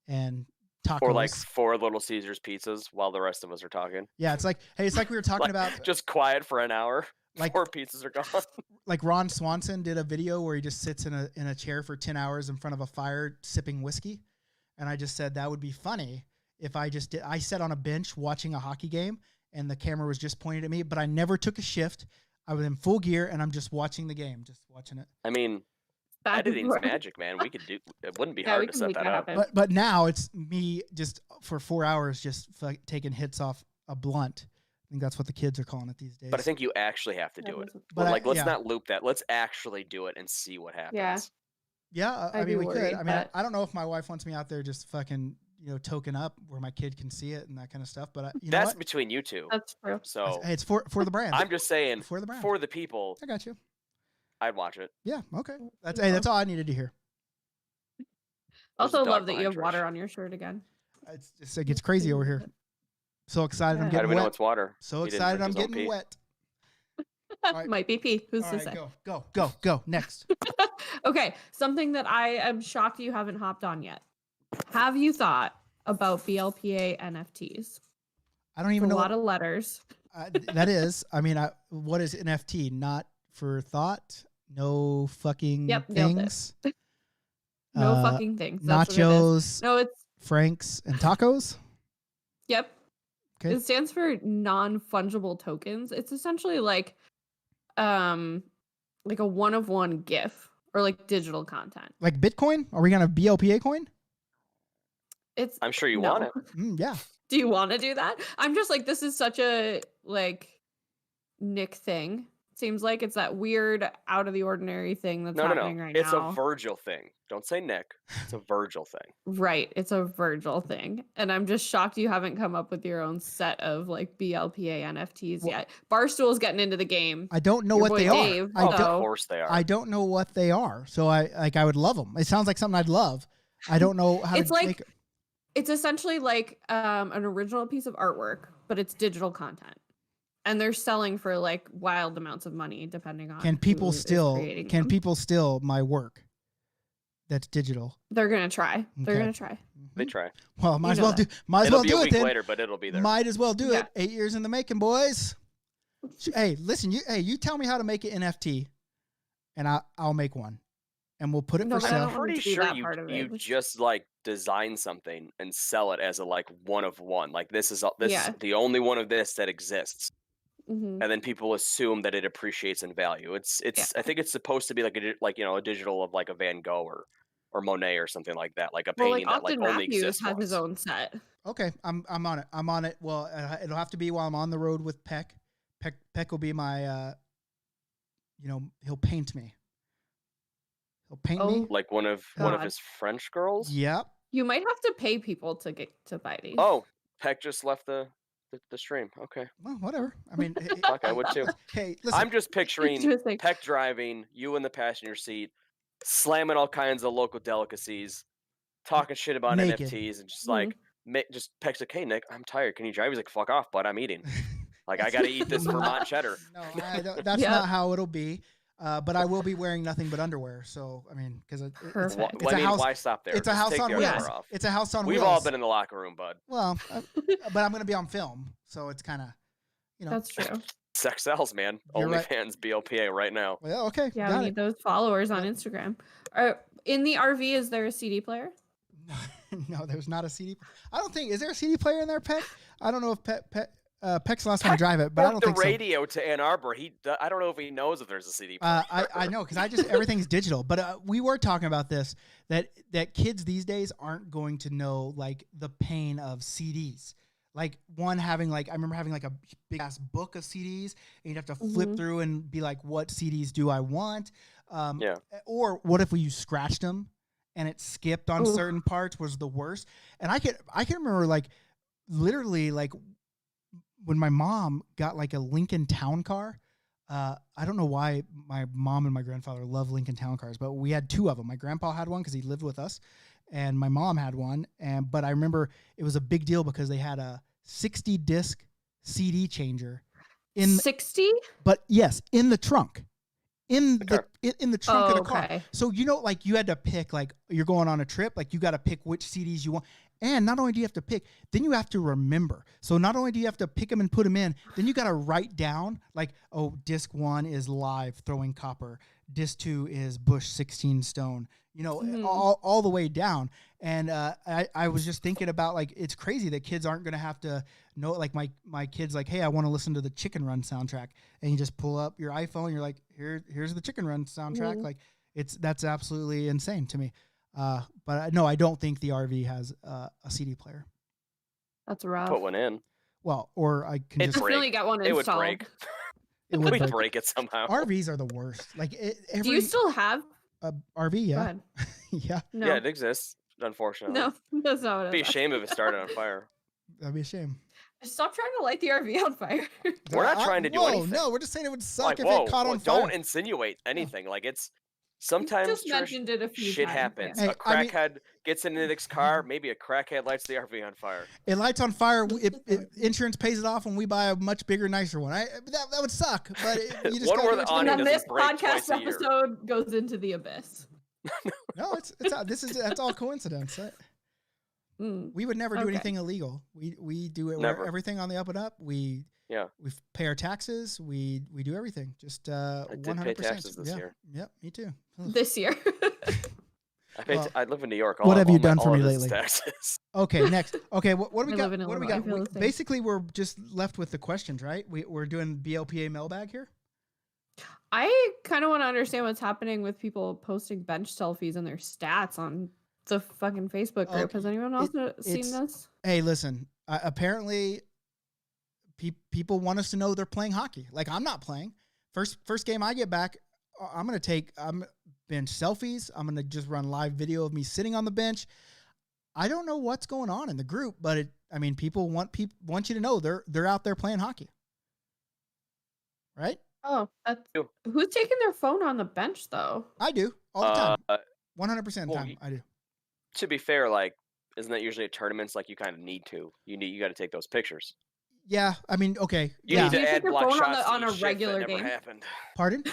and tacos. Or like 4 Little Caesars pizzas while the rest of us are talking. Yeah, it's like we were talking about just quiet for an hour. Like 4 pizzas are gone. Like Ron Swanson did a video where he just sits in a chair for 10 hours in front of a fire sipping whiskey, and I just said that would be funny if I sat on a bench watching a hockey game and the camera was just pointed at me, but I never took a shift. I was in full gear and I'm just watching the game, just watching it. I mean, editing's magic, man. We could do. It wouldn't be hard to set that up. But now it's me just for 4 hours just taking hits off a blunt. I think that's what the kids are calling it these days. But I think you actually have to do it. But let's not loop that. Let's actually do it and see what happens. Yeah, I mean, we could. I mean, I don't know if my wife wants me out there just fucking, token up where my kid can see it and that kind of stuff. But that's between you two. That's true. So it's for the brand. I'm just saying for the brand. For the people. I got you. I'd watch it. Yeah. Okay. That's all I needed to hear. Also, love that you have water on your shirt again. It gets crazy over here. So excited I'm getting wet. How do we know it's water? So excited I'm getting wet. Right. Might be pee. Who's to say? Go. Next. Okay. Something that I am shocked you haven't hopped on yet. Have you thought about BLPA NFTs? I don't even know. A lot of letters. That is. I mean, what is NFT? Not for thought? No fucking things? No fucking things. That's nachos. No, it's Franks and tacos? Yep. Okay. It stands for non-fungible tokens. It's essentially like a one-of-one GIF or like digital content. Like Bitcoin? Are we gonna BLPA coin? I'm sure you want it. Yeah. Do you want to do that? I'm just like, this is such a Nick thing. Seems like it's that weird out of the ordinary thing that's happening right now. It's a Virgil thing. Don't say Nick. It's a Virgil thing. Right. It's a Virgil thing. And I'm just shocked you haven't come up with your own set of BLPA NFTs yet. Barstool's getting into the game. I don't know what they are. Of course they are. I don't know what they are. So I would love them. It sounds like something I'd love. I don't know how to make it. It's essentially like an original piece of artwork, but it's digital content. And they're selling for wild amounts of money, depending on. Can people steal my work? That's digital. They're gonna try. They're gonna try. They try. Well, might as well do it. It'll be a week later, but it'll be there. Might as well do it. 8 years in the making, boys. Hey, listen. You tell me how to make an NFT, and I'll make one, and we'll put it for sale. I'm pretty sure you just design something and sell it as a one of one. This is the only one of this that exists. Mm-hmm. And then people assume that it appreciates in value. It's. I think it's supposed to be a digital of a Van Gogh or Monet or something like that, a painting that only Matthews exists has once. his own set. Okay, I'm on it. I'm on it. Well, it'll have to be while I'm on the road with Peck. Peck will be my. He'll paint me. He'll paint me like one of his French girls. Yep. You might have to pay people to get to buy these. Oh, Peck just left the stream. Okay. Well, whatever. I mean, fuck, I would too. Hey, listen. I'm just picturing Peck driving, you in the passenger seat, slamming all kinds of local delicacies, talking shit about naked. NFTs, and just just Peck's like, "Hey Nick, I'm tired. Can you drive?" He's like, "Fuck off, bud. I'm eating. I got to eat this Vermont cheddar." No, that's not how it'll be. But I will be wearing nothing but underwear. So I mean, because it's a house. Why stop there? It's a house on wheels. It's a house on wheels. We've all been in the locker room, bud. Well, but I'm going to be on film, so it's kind of, That's true. Sex sells, man. OnlyFans, BLPA right now. Well, okay. Yeah, we need those followers on Instagram. In the RV, is there a CD player? No, there's not a CD. I don't think. Is there a CD player in there, Peck? I don't know if Peck's the last one to drive it, but I don't think so. The radio to Ann Arbor. I don't know if he knows if there's a CD player. I know because everything's digital. But we were talking about this that kids these days aren't going to know the pain of CDs. I remember having a big ass book of CDs, and you'd have to flip through and be like, what CDs do I want? Or what if you scratched them and it skipped on certain parts was the worst. And I can remember literally when my mom got a Lincoln Town Car. I don't know why my mom and my grandfather love Lincoln Town Cars, but we had two of them. My grandpa had one because he lived with us, and my mom had one. But I remember it was a big deal because they had a 60 disc CD changer in 60. But yes, in the trunk. In the trunk of the car. Okay. So you had to pick you're going on a trip, you got to pick which CDs you want. And not only do you have to pick, then you have to remember. So not only do you have to pick them and put them in, then you got to write down disc 1 is live throwing copper. Disc 2 is Bush 16 stone, Mhm. all the way down. And I was just thinking about, like, it's crazy that kids aren't going to have to know, like my kids, like, hey, I want to listen to the Chicken Run soundtrack. And you just pull up your iPhone. You're like, here's the Chicken Run soundtrack. Mhm. Like, that's absolutely insane to me. But no, I don't think the RV has a CD player. That's rough. Put one in. Well, or I can It'd just, break. Definitely got one It would installed. break. it would We'd break. break it somehow. RVs are the worst. Like, Do you still have? RV? Go Yeah. ahead. Yeah. No. Yeah, it exists, unfortunately. No, that's not what It'd be a it is. shame if it started on fire. That'd be a shame. Stop trying to light the RV on fire. We're not trying to do anything. No, we're just saying it would suck Like, if whoa, it caught on fire. don't insinuate anything. Like, it's sometimes Just mentioned it a few shit times. happens. Hey, A crackhead gets in Nick's car. Maybe a crackhead lights the RV on fire. It lights on fire. Insurance pays it off when we buy a much bigger, nicer one. That would suck. But you just One gotta where do the what you awning And gotta then do. this doesn't break podcast twice a year. episode goes into the abyss. No, that's all coincidence. Mm. We would never do Okay. anything illegal. We do it. Never. Everything on the up and up. We pay our taxes. We do everything. Just I did 100%. pay taxes this year. Yep, me too. This year. I live in New York. What have you done for all me of this is lately? Taxes. Okay, next. Okay, what do we I got? live in What do we Illinois. got? I feel the same. Basically, we're just left with the questions, right? We're doing BLPA mailbag here. I kind of want to understand what's happening with people posting bench selfies and their stats on the fucking Facebook group. Has anyone else seen this? Hey, listen. Apparently, people want us to know they're playing hockey. Like, I'm not playing. First game I get back, I'm gonna take bench selfies. I'm gonna just run live video of me sitting on the bench. I don't know what's going on in the group, but people want you to know they're out there playing hockey, right? Oh, who's taking their phone on the bench though? I do all the time, 100% of the well, time. I do. To be fair, like, isn't that usually at tournaments? Like, you kind of need to. You got to take those pictures. Yeah, I mean, okay. You yeah. need to You take add your block phone shots on to a each shift. regular That never game? happened. Pardon?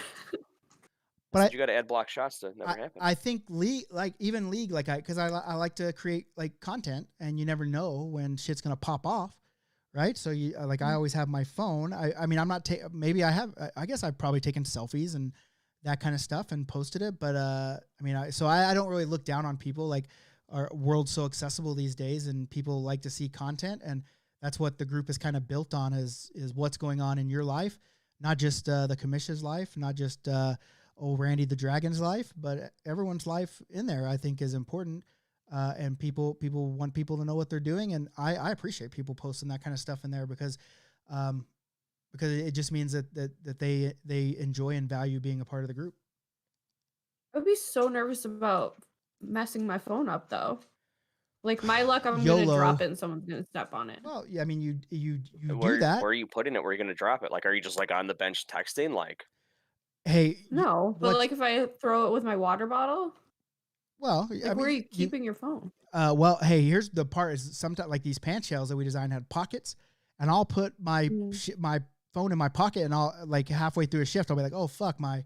But you got to add block shots to never happen. I think league, because I like to create like content, and you never know when shit's gonna pop off, right? So I always have my phone. I mean, I'm not maybe I have. I guess I've probably taken selfies and that kind of stuff and posted it, but I don't really look down on people. Like, our world's so accessible these days, and people like to see content, and that's what the group is kind of built on is what's going on in your life, not just the commission's life, not just Randy the Dragon's life, but everyone's life in there, I think, is important. And people want people to know what they're doing. And I appreciate people posting that kind of stuff in there because it just means that they enjoy and value being a part of the group. I would be so nervous about messing my phone up though. Like, my luck, I'm YOLO. gonna drop it and someone's gonna step on it. Well, yeah, I mean, you Where, do that. Where are you putting it? Where are you going to drop it? Like, are you just like on the bench texting? Like, Hey, No, but like if I throw it with my water bottle, well, like, where are you keeping your phone? Well, hey, here's the part: is sometimes like these pant shells that we designed had pockets, and I'll put my my phone in my pocket, and I'll like halfway through a shift, I'll be like, oh fuck, my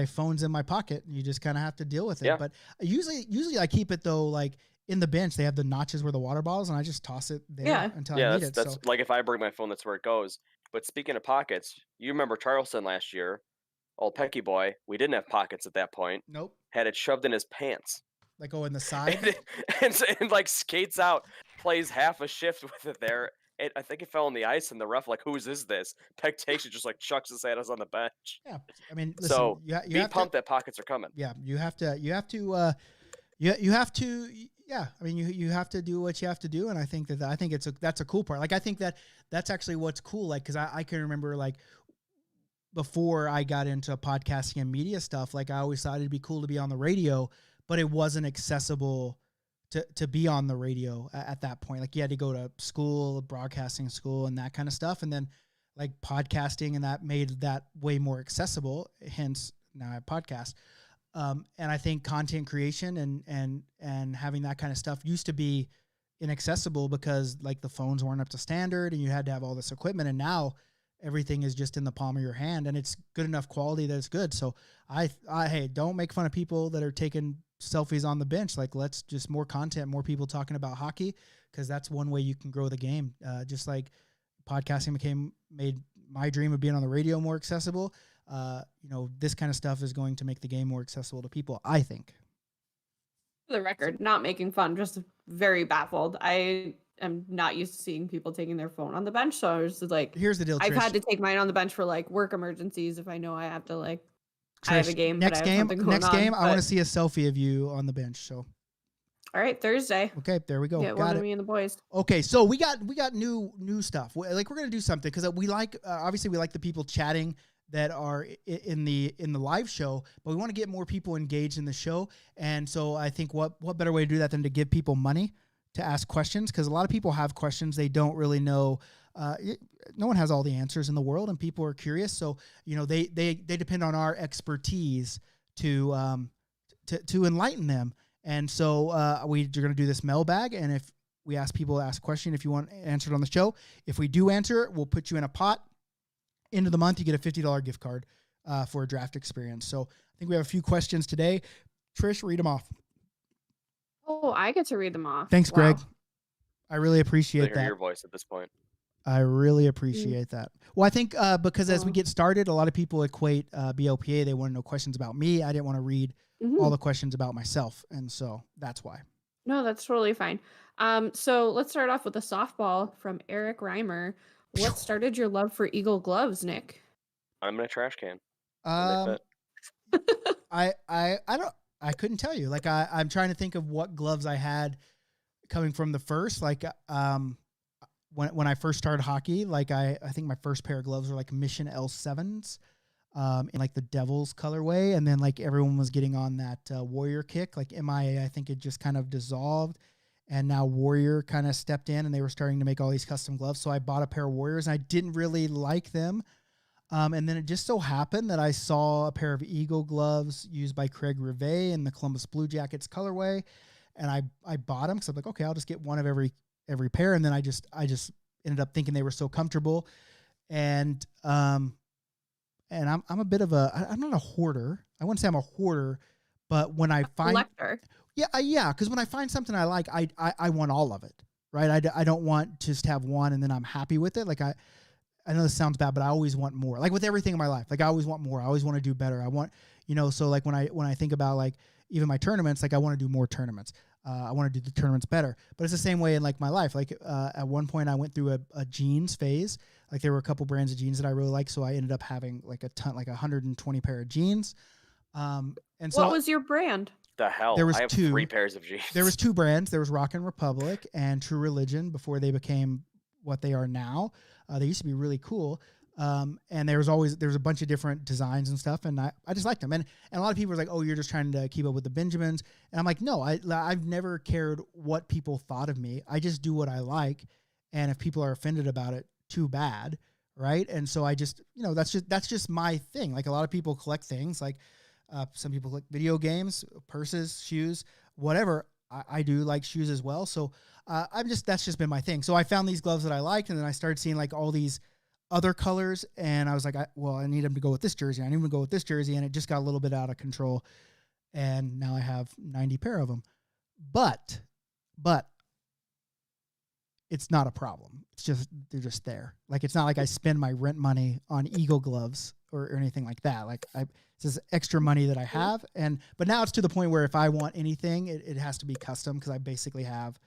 phone's in my pocket, and you just kind of have to deal with it. Yeah. But usually I keep it though, like in the bench, they have the notches where the water bottles, and I just toss it there until I need it. That's so. like if I bring my phone, that's where it goes. But speaking of pockets, you remember Charleston last year, old Pecky boy. We didn't have pockets at that point. Nope. Had it shoved in his pants. Like, in the side? and like skates out, plays half a shift with it there. I think it fell on the ice, and the ref like, "Whose is this?" Peck takes it, just like chucks his at us on the bench. Yeah, I mean, listen, so you be have pumped that pockets are coming. Yeah, you have to. Yeah, I mean, you have to do what you have to do, and I think that's a cool part. Like, I think that's actually what's cool. Like, because I can remember like before I got into podcasting and media stuff, like I always thought it'd be cool to be on the radio, but it wasn't accessible to be on the radio at that point. Like, you had to go to school, broadcasting school, and that kind of stuff, and then like podcasting, and that made that way more accessible. Hence, now I podcast. And I think content creation and having that kind of stuff used to be inaccessible because like the phones weren't up to standard, and you had to have all this equipment. And now everything is just in the palm of your hand, and it's good enough quality that it's good. So hey, don't make fun of people that are taking selfies on the bench. Like, let's just more content, more people talking about hockey, because that's one way you can grow the game. Just like podcasting made my dream of being on the radio more accessible. this kind of stuff is going to make the game more accessible to people, I think. For the record, not making fun, just very baffled. I am not used to seeing people taking their phone on the bench. So I was like, here's the deal, I've Trish. had to take mine on the bench for like work emergencies if I know I have to like, Trish, I have a game, but I have something going on. I want to see a selfie of you on the bench. So. All right, Thursday. Okay, there we go. Get one of me and the boys. Okay, so we got new stuff. Like we're gonna do something because we like obviously we like the people chatting that are in the live show, but we want to get more people engaged in the show. And so I think what better way to do that than to give people money to ask questions, because a lot of people have questions they don't really know. No one has all the answers in the world, and people are curious. So they depend on our expertise to enlighten them. And so we're going to do this mailbag, and if we ask people to ask a question, if you want answered on the show, if we do answer it, we'll put you in a pot. End of the month, you get a $50 gift card for a draft experience. So I think we have a few questions today. Trish, read them off. Oh, I get to read them off. Thanks, Greg. I really appreciate that. Your voice at this point. I really appreciate that. Well, I think because as we get started, a lot of people equate BLPA. They want to know questions about me. I didn't want to read all the questions about myself, and so that's why. No, that's totally fine. So let's start off with a softball from Eric Reimer. What started your love for Eagle gloves, Nick? I'm in a trash can. I couldn't tell you. Like I'm trying to think of what gloves I had coming from the first. Like when I first started hockey, like I think my first pair of gloves were like Mission L7s. In like the Devils colorway, and then like everyone was getting on that Warrior kick. Like MIA, I think it just kind of dissolved, and now Warrior kind of stepped in, and they were starting to make all these custom gloves. So I bought a pair of Warriors, and I didn't really like them. And then it just so happened that I saw a pair of Eagle gloves used by Craig Rivet in the Columbus Blue Jackets colorway, and I bought them because I'm like, okay, I'll just get one of every pair. And then I just ended up thinking they were so comfortable, and I'm a bit of I'm not a hoarder. I wouldn't say I'm a hoarder, but when I find collector, yeah, because when I find something I like, I want all of it, right? I don't want to just have one and then I'm happy with it. Like I know this sounds bad, but I always want more. Like with everything in my life, like I always want more. I always want to do better. I want, so like when I think about like even my tournaments, like I want to do more tournaments. I want to do the tournaments better. But it's the same way in like my life. Like at one point I went through a jeans phase. Like there were a couple brands of jeans that I really liked, so I ended up having like a ton, like 120 pair of jeans. And so what was your brand? The hell? There was I have 3 pairs of jeans. There was 2 brands. There was Rock and Republic and True Religion before they became what they are now. They used to be really cool. And there was a bunch of different designs and stuff, and I just liked them. And a lot of people were like, "Oh, you're just trying to keep up with the Benjamins." And I'm like, "No, I've never cared what people thought of me. I just do what I like, and if people are offended about it, too bad, right?" And so I just, that's just my thing. Like a lot of people collect things, like some people collect video games, purses, shoes, whatever. I do like shoes as well. So that's just been my thing. So I found these gloves that I liked, and then I started seeing like all these other colors, and I was like, I need them to go with this jersey. I need them to go with this jersey, and it just got a little bit out of control. And now I have 90 pair of them. But it's not a problem. It's just they're just there. Like it's not like I spend my rent money on Eagle gloves or anything like that. Like it's just extra money that I have, but now it's to the point where if I want anything, it has to be custom because I basically have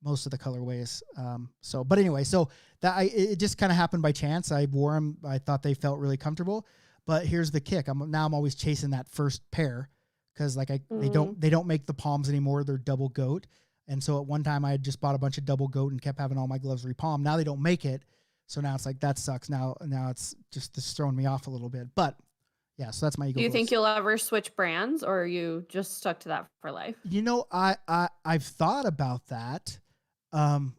most of the colorways. But anyway, so it just kind of happened by chance. I wore them. I thought they felt really comfortable, but here's the kick. I'm always chasing that first pair because like they don't make the palms anymore. They're double goat. And so at one time I had just bought a bunch of double goat and kept having all my gloves repalmed. Now they don't make it. So now it's like, that sucks. Now it's just throwing me off a little bit, but yeah, so that's my Eagle. Do you think you'll ever switch brands, or are you just stuck to that for life? I've thought about that. And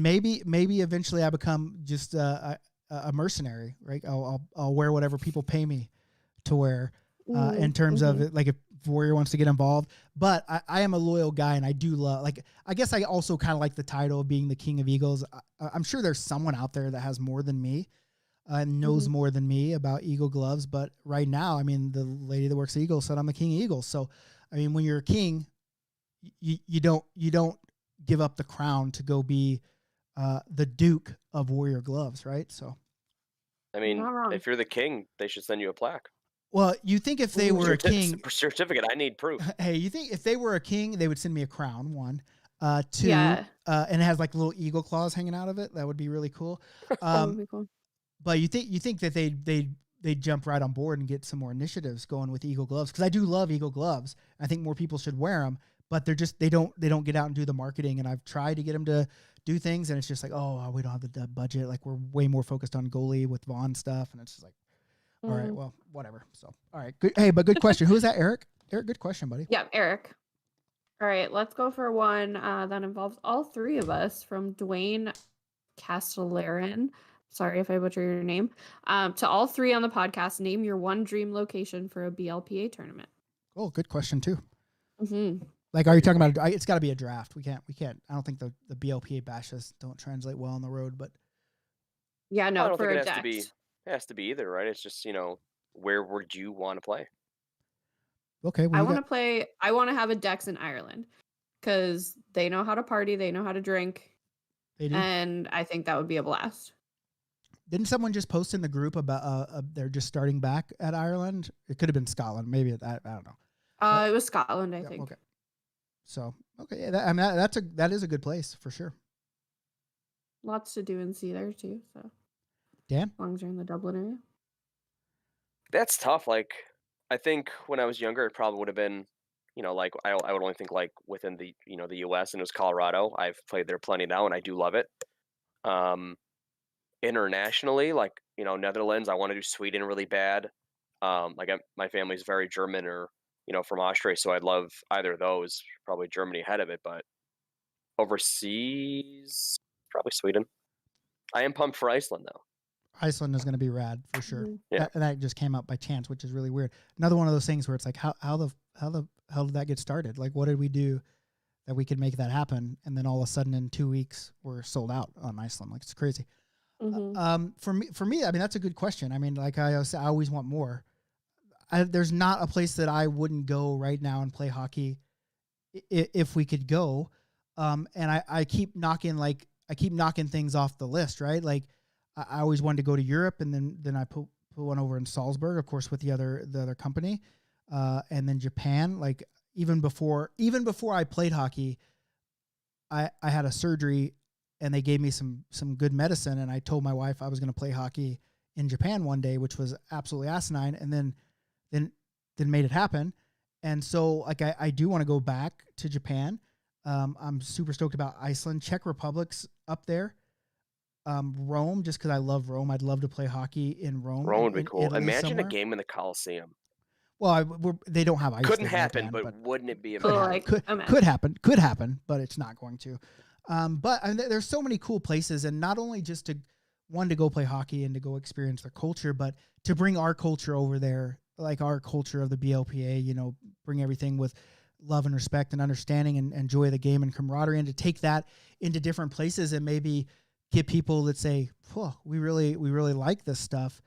maybe eventually I become just a mercenary, right? I'll wear whatever people pay me to wear, in terms of it, like if Warrior wants to get involved, but I am a loyal guy, and I do love, like, I guess I also kind of like the title of being the King of Eagles. I'm sure there's someone out there that has more than me, knows more than me about Eagle gloves. But right now, I mean, the lady that works at Eagle said I'm the King of Eagles. So, I mean, when you're a king, you don't give up the crown to go be the Duke of Warrior gloves, right? So I You're mean, not wrong. if you're the king, they should send you a plaque. Well, you think if they were a king, Certificate. I need proof. hey, you think if they were a king, they would send me a crown, one. Two, Yeah. And it has like little eagle claws hanging out of it. That would be really cool. That would be cool. But you think that they'd jump right on board and get some more initiatives going with eagle gloves, because I do love eagle gloves. I think more people should wear them, but they don't get out and do the marketing. And I've tried to get them to do things, and it's just like, oh, we don't have the budget. Like, we're way more focused on goalie with Vaughn stuff, and it's just like, all right, well, whatever. So, all right, good. Hey, but good question. Who is that, Eric? Eric, good question, buddy. Yeah, Eric. All right, let's go for one that involves all three of us, from Dwayne Castellarin. Sorry if I butcher your name. To all three on the podcast, name your one dream location for a BLPA tournament. Oh, good question too. Mm-hmm. Like, are you talking about? It's got to be a draft. We can't. I don't think the BLPA bashes don't translate well on the road, but yeah, no, I don't for think a it dex. has to be either, right? It's just, where would you want to play? Okay, I want to have a dex in Ireland, because they know how to party, they know how to drink, They do. and I think that would be a blast. Didn't someone just post in the group about they're just starting back at Ireland? It could have been Scotland, maybe. I don't know. It was Scotland, I think. Okay. So okay, yeah, that is a good place for sure. Lots to do and see there too. So, Dan, as long as you're in the Dublin area. That's tough. Like, I think when I was younger, it probably would have been, like I would only think like within the the U.S. and it was Colorado. I've played there plenty now, and I do love it. Internationally, like Netherlands, I want to do Sweden really bad. My family's very German or from Austria, so I'd love either of those. Probably Germany ahead of it, but overseas, probably Sweden. I am pumped for Iceland though. Iceland is going to be rad for sure. Mhm. Yeah. That just came up by chance, which is really weird. Another one of those things where it's like, how the hell did that get started? Like, what did we do that we could make that happen? And then all of a sudden, in 2 weeks, we're sold out on Iceland. Like, it's crazy. Mhm. For me, I mean, that's a good question. I mean, like I always want more. There's not a place that I wouldn't go right now and play hockey if we could go. And I keep knocking things off the list, right? Like, I always wanted to go to Europe, and then I put one over in Salzburg, of course, with the other company, and then Japan. Like, even before I played hockey, I had a surgery, and they gave me some good medicine, and I told my wife I was going to play hockey in Japan one day, which was absolutely asinine, and then made it happen. And so, like, I do want to go back to Japan. I'm super stoked about Iceland. Czech Republic's up there. Rome, just because I love Rome. I'd love to play hockey in Rome. Rome would be cool. Italy Imagine somewhere. a game in the Coliseum. Well, they don't have ice. Couldn't there, happen, Dan, but wouldn't it be could amazing? happen. Could happen, but it's not going to. But I mean, there's so many cool places, and not only just to go play hockey and to go experience their culture, but to bring our culture over there, like our culture of the BLPA. Bring everything with love and respect and understanding, and enjoy the game and camaraderie, and to take that into different places and maybe get people that say, "Oh, we really like this stuff.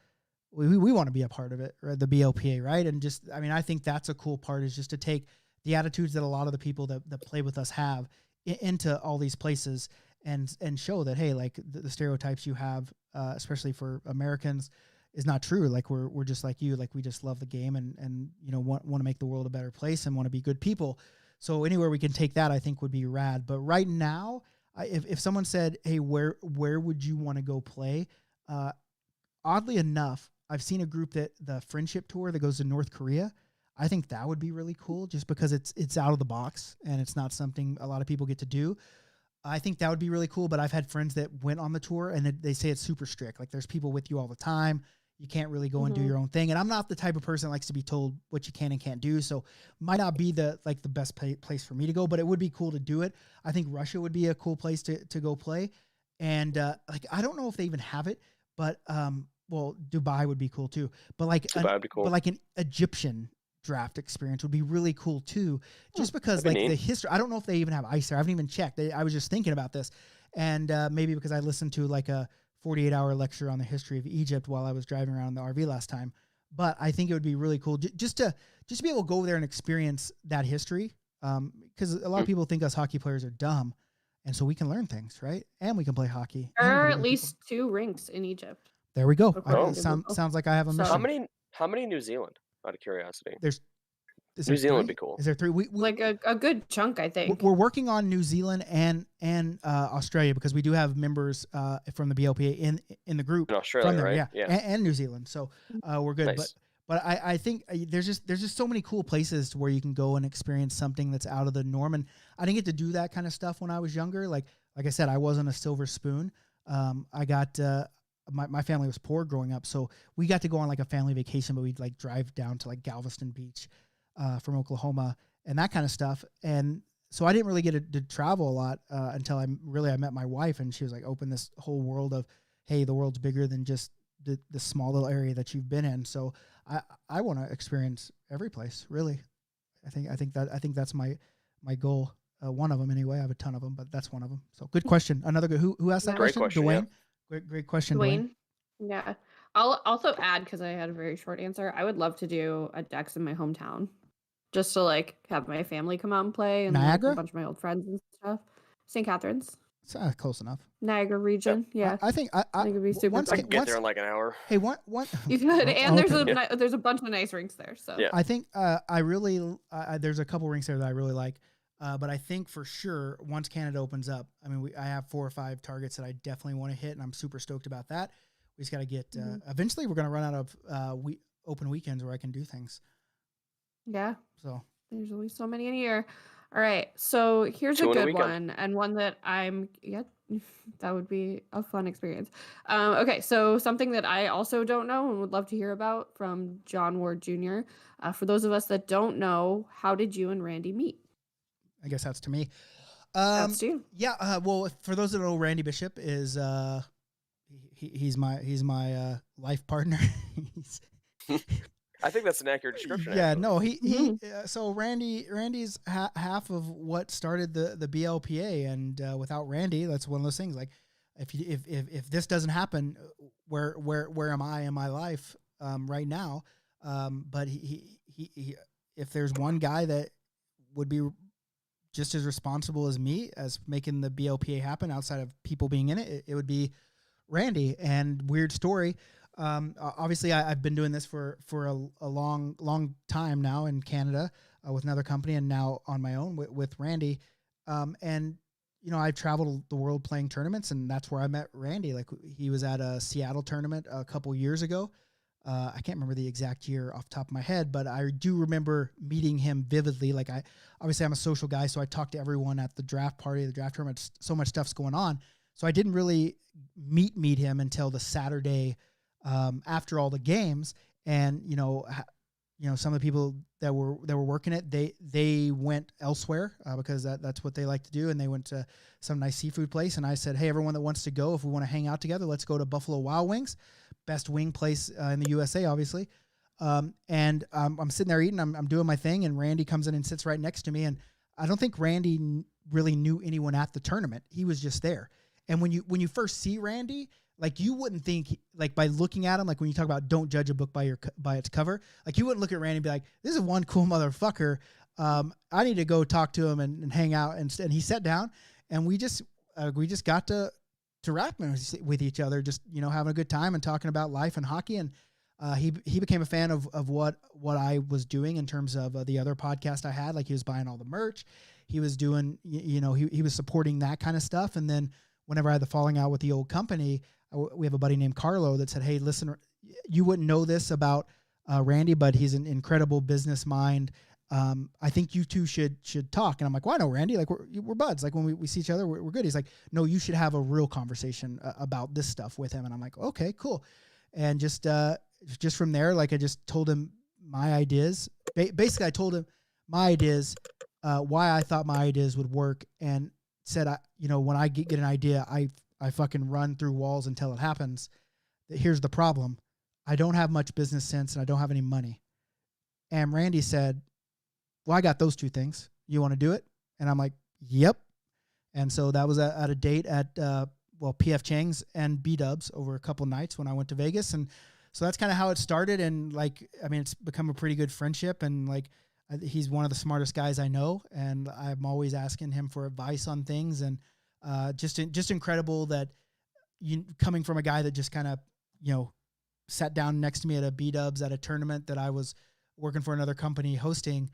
We want to be a part of it," or the BLPA, right? And just, I mean, I think that's a cool part, is just to take the attitudes that a lot of the people that play with us have into all these places, and show that, hey, like the stereotypes you have, especially for Americans, is not true. Like, we're just like you. Like, we just love the game, and want to make the world a better place and want to be good people. So anywhere we can take that, I think, would be rad. But right now, if someone said, hey, where would you want to go play? Oddly enough, I've seen a group that the friendship tour that goes to North Korea. I think that would be really cool, just because it's out of the box and it's not something a lot of people get to do. I think that would be really cool, but I've had friends that went on the tour and they say it's super strict. Like, there's people with you all the time. You can't really go and do your own thing. And I'm not the type of person that likes to be told what you can and can't do. So might not be the best place for me to go, but it would be cool to do it. I think Russia would be a cool place to go play. And I don't know if they even have it, but well, Dubai would be cool too. But Dubai would be cool. But like an Egyptian draft experience would be really cool too, just because like the history. I don't know if they even have ice there. I haven't even checked. I was just thinking about this, and maybe because I listened to like a 48-hour lecture on the history of Egypt while I was driving around in the RV last time. But I think it would be really cool just to be able to go there and experience that history, because a lot of people think us hockey players are dumb, and so we can learn things, right? And we can play hockey. There are at least 2 rinks in Egypt. There we go. Okay. Sounds like I have a So- mission. How many New Zealand? Out of curiosity. Is New there Zealand would three? be cool. Is there 3? We like a good chunk, I think. we're working on New Zealand and Australia because we do have members from the BLPA in the group In Australia, from there, right? yeah. And New Zealand. So we're good. Nice. But I think there's just so many cool places where you can go and experience something that's out of the norm. And I didn't get to do that kind of stuff when I was younger. Like I said, I wasn't a silver spoon. I got my family was poor growing up, so we got to go on like a family vacation, but we'd like drive down to like Galveston Beach from Oklahoma and that kind of stuff. And so I didn't really get to travel a lot until I met my wife, and she was like, open this whole world of, hey, the world's bigger than just the small little area that you've been in. So I want to experience every place, really. I think that's my goal. One of them anyway. I have a ton of them, but that's one of them. So good question. Another good. Who asked that Great question? question, Dwayne. Great question, Dwayne. Yeah. I'll also add, because I had a very short answer, I would love to do a Dex in my hometown, just to like have my family come out and play, and like, Niagara? a bunch of my old friends and stuff. St. Catharines, It's close enough. Niagara region. Yeah. I think I think it'd be super once fun. I can get there in like an hour. Hey, one. You could, and okay. there's a bunch of nice rinks there. So Yeah. I think I really there's a couple rinks there that I really like, but I think for sure once Canada opens up, I mean I have 4 or 5 targets that I definitely want to hit, and I'm super stoked about that. We just got to get. Eventually, we're going to run out of open weekends where I can do things. yeah, So there's only so many in a year. All right, so here's a 2 in a good weekend. one, and one that that would be a fun experience. Okay, so something that I also don't know and would love to hear about from John Ward Jr. For those of us that don't know, how did you and Randy meet? I guess that's to me. That's you. Yeah. Well, for those that don't know, Randy Bishop is he's my life partner. I think that's an accurate description. Yeah, actually. no, he so Randy's half of what started the BLPA, and without Randy, that's one of those things. Like, if this doesn't happen, where am I in my life right now? But he if there's one guy that would be just as responsible as me as making the BLPA happen outside of people being in it, it would be Randy. And weird story. Obviously I've been doing this for a long time now in Canada with another company, and now on my own with Randy. And I've traveled the world playing tournaments, and that's where I met Randy. Like, he was at a Seattle tournament a couple years ago. I can't remember the exact year off the top of my head, but I do remember meeting him vividly. Like, I'm a social guy, so I talk to everyone at the draft party, the draft tournament. So much stuff's going on. So I didn't really meet him until the Saturday after all the games. And some of the people that were working it, they went elsewhere because that's what they like to do, and they went to some nice seafood place. And I said, hey, everyone that wants to go, if we want to hang out together, let's go to Buffalo Wild Wings, best wing place in the USA, obviously. And I'm sitting there eating, I'm doing my thing, and Randy comes in and sits right next to me. And I don't think Randy really knew anyone at the tournament. He was just there. And when you first see Randy, like, you wouldn't think, like, by looking at him, like when you talk about don't judge a book by its cover, like, you wouldn't look at Randy and be like, this is one cool motherfucker. I need to go talk to him and hang out. And he sat down, and we just got to rap with each other, just, having a good time and talking about life and hockey. And he became a fan of what I was doing in terms of the other podcast I had. Like, he was buying all the merch. He was doing, he was supporting that kind of stuff. And then whenever I had the falling out with the old company, we have a buddy named Carlo that said, hey, listen, you wouldn't know this about Randy, but he's an incredible business mind. I think you two should talk. And I'm like, well, I know Randy. Like, we're buds. Like, when we see each other, we're good. He's like, no, you should have a real conversation about this stuff with him. And I'm like, okay, cool. And just from there, like, I just told him my ideas. Basically, I told him my ideas, why I thought my ideas would work, and said, when I get an idea, I fucking run through walls until it happens. Here's the problem. I don't have much business sense, and I don't have any money. And Randy said, well, I got those two things. You want to do it? And I'm like, yep. And so that was at a date at, PF Chang's and B-Dubs over a couple nights when I went to Vegas. And so that's kind of how it started. And, like, I mean, it's become a pretty good friendship. And, like, he's one of the smartest guys I know. And I'm always asking him for advice on things. And just incredible that coming from a guy that just kind of sat down next to me at a B-dubs at a tournament that I was working for another company hosting,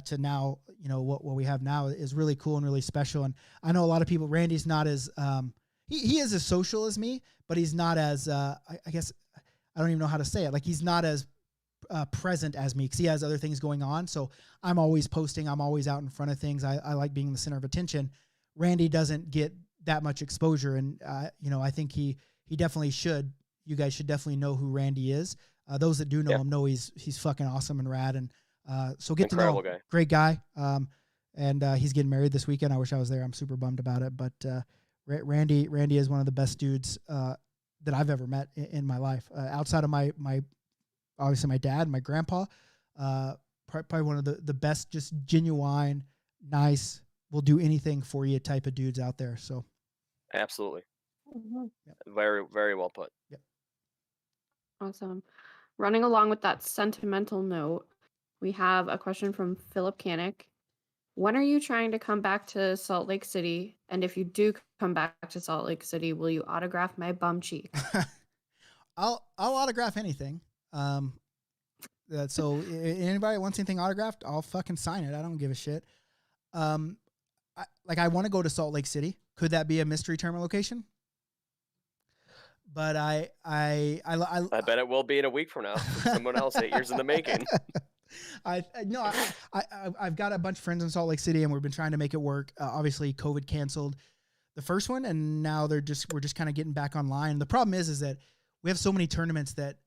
to now, what we have now is really cool and really special. And I know a lot of people, Randy's not as, he is as social as me, but he's not as, I guess, I don't even know how to say it. Like, he's not as present as me because he has other things going on. So I'm always posting. I'm always out in front of things. I like being the center of attention. Randy doesn't get that much exposure. And, I think he definitely should. You guys should definitely know who Randy is. Those that do know him know he's fucking awesome and rad. And so get Incredible to know him. Guy. Great guy. And he's getting married this weekend. I wish I was there. I'm super bummed about it. But Randy is one of the best dudes that I've ever met in my life. Outside of my obviously my dad, my grandpa, probably one of the best, just genuine, nice, will do anything for you type of dudes out there. So Absolutely. Mhm. Very, very well put. Yep. Awesome. Running along with that sentimental note, we have a question from Philip Canick. When are you trying to come back to Salt Lake City? And if you do come back to Salt Lake City, will you autograph my bum cheek? I'll autograph anything. So anybody wants anything autographed, I'll fucking sign it. I don't give a shit. I want to go to Salt Lake City. Could that be a mystery tournament location? But I bet it will be in a week from now. Someone else 8 years in the making. I've got a bunch of friends in Salt Lake City, and we've been trying to make it work. Obviously, COVID canceled the first one, and now we're just kind of getting back online. The problem is that we have so many tournaments that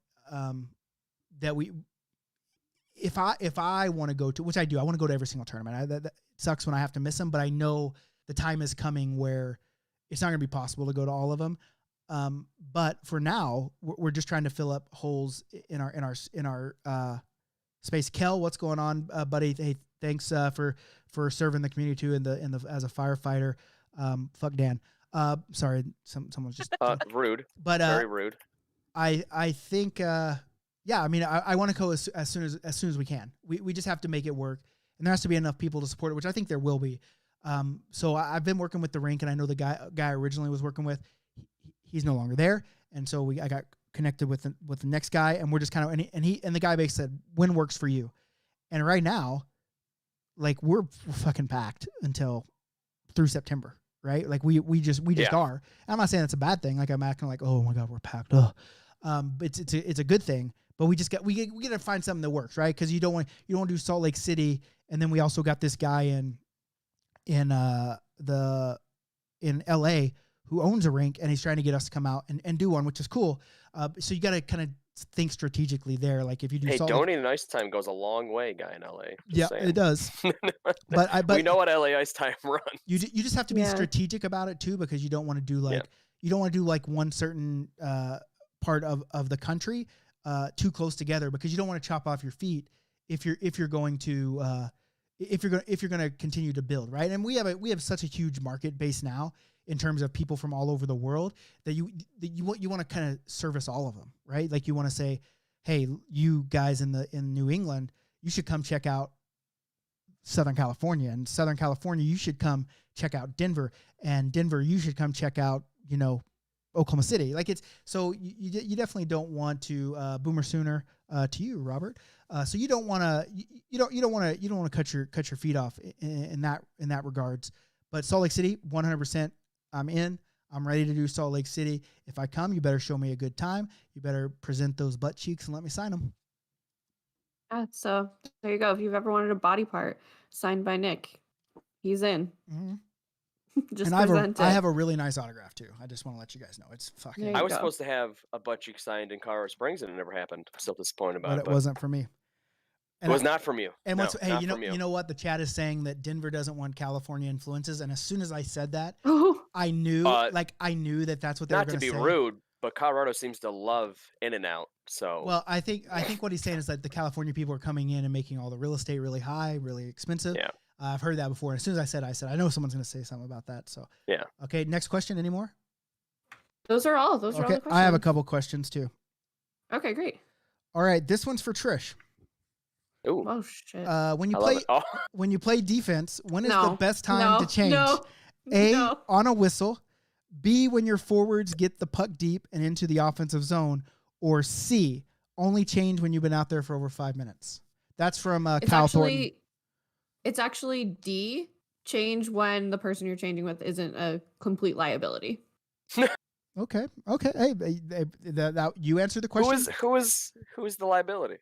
if I want to go to, which I do, I want to go to every single tournament. That sucks when I have to miss them, but I know the time is coming where it's not going to be possible to go to all of them. But for now, we're just trying to fill up holes in our space. Kel, what's going on, buddy? Hey, thanks for serving the community too, as a firefighter. Fuck Dan. Sorry, someone's just rude, but very rude. I think I want to go as soon as we can. We just have to make it work, and there has to be enough people to support it, which I think there will be. So I've been working with the rink, and I know the guy I originally was working with. He's no longer there, and so I got connected with the next guy, and we're just kind of and the guy basically said, when works for you? And right now, like, we're fucking packed until through September, right? Like we just are. I'm not saying it's a bad thing. Like, I'm acting like, oh my God, we're packed. But it's a good thing. But we got to find something that works, right? Because you don't want to do Salt Lake City, and then we also got this guy in LA who owns a rink, and he's trying to get us to come out and do one, which is cool. So you got to kind of think strategically there. Like, if you do donating ice time goes a long way, guy in LA. Yeah, it does. but we know what LA ice time runs. You just have to be strategic about it too, because you don't want to do one certain part of the country too close together, because you don't want to chop off your feet if you're going to continue to build, right? And we have such a huge market base now in terms of people from all over the world that you want to kind of service all of them, right? Like, you want to say, hey, you guys in New England, you should come check out Southern California, and Southern California, you should come check out Denver, and Denver, you should come check out, Oklahoma City. Like, it's, so you definitely don't want to, Boomer Sooner, to you, Robert. So you don't want to cut your feet off in that regards. But Salt Lake City, 100%, I'm in. I'm ready to do Salt Lake City. If I come, you better show me a good time. You better present those butt cheeks and let me sign them. Yeah, so there you go. If you've ever wanted a body part signed by Nick, he's in. Mm-hmm. Just and present I have a really nice autograph too. I just want to let you guys know it's fucking. I was supposed to have a butt cheek signed in Colorado Springs, and it never happened. I'm still disappointed about it. But it wasn't for me. And it was not from you. And you know what? The chat is saying that Denver doesn't want California influences, and as soon as I said that, I knew that that's what they were going to say. Not to be rude, but Colorado seems to love In-N-Out. So well, I think what he's saying is that the California people are coming in and making all the real estate really high, really expensive. Yeah. I've heard that before. And as soon as I said, I know someone's going to say something about that. So yeah. Okay. Next question. Any more? Those are all the questions. I have a couple questions too. Okay, great. All right. This one's for Trish. Ooh. Oh shit. When you play defense, when is the best time to change? A, on a whistle. B, when your forwards get the puck deep and into the offensive zone, or C, only change when you've been out there for over 5 minutes? That's from It's Kyle Thornton. actually D. Change when the person you're changing with isn't a complete liability. Okay. Hey, that you answered the question. Who is the liability?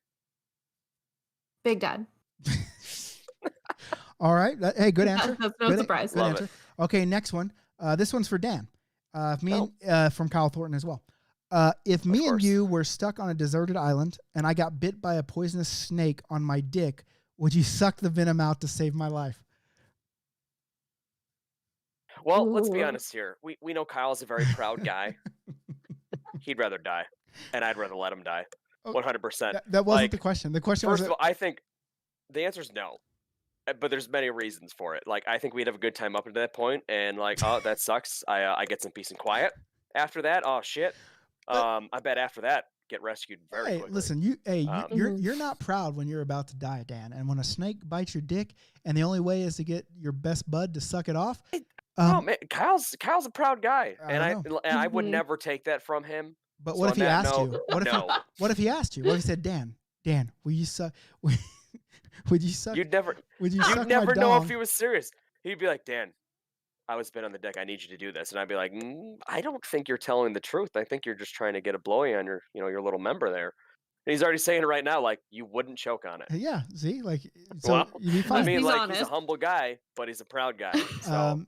Big Dad. All right. Hey, good answer. That's no surprise. Good Love answer. it. Okay, next one. This one's for Dan. From Kyle Thornton as well. If me and you were stuck on a deserted island and I got bit by a poisonous snake on my dick, would you suck the venom out to save my life? Well, let's be Ooh. honest here. We know Kyle's a very proud guy. He'd rather die, and I'd rather let him die. 100%. That wasn't the question. The question was... First of all, I think the answer is no. But there's many reasons for it. Like, I think we'd have a good time up to that point, and like, oh, that sucks. I get some peace and quiet. After that, oh shit. I bet after that, get rescued very quickly. Listen, you're not proud when you're about to die, Dan. And when a snake bites your dick, and the only way is to get your best bud to suck it off. Oh man, Kyle's a proud guy, and I would Mhm. never take that from him. But what if he asked you? What if he asked you? What if he said, Dan, will you suck? Would you suck? You'd never my know dong? if he was serious. He'd be like, Dan, I was bit on the deck. I need you to do this, and I'd be like, I don't think you're telling the truth. I think you're just trying to get a blowy on your little member there. And he's already saying it right now, like you wouldn't choke on it. Yeah, see, like so well, you'd be fine. I mean, He's like honest. he's a humble guy, but he's a proud guy. So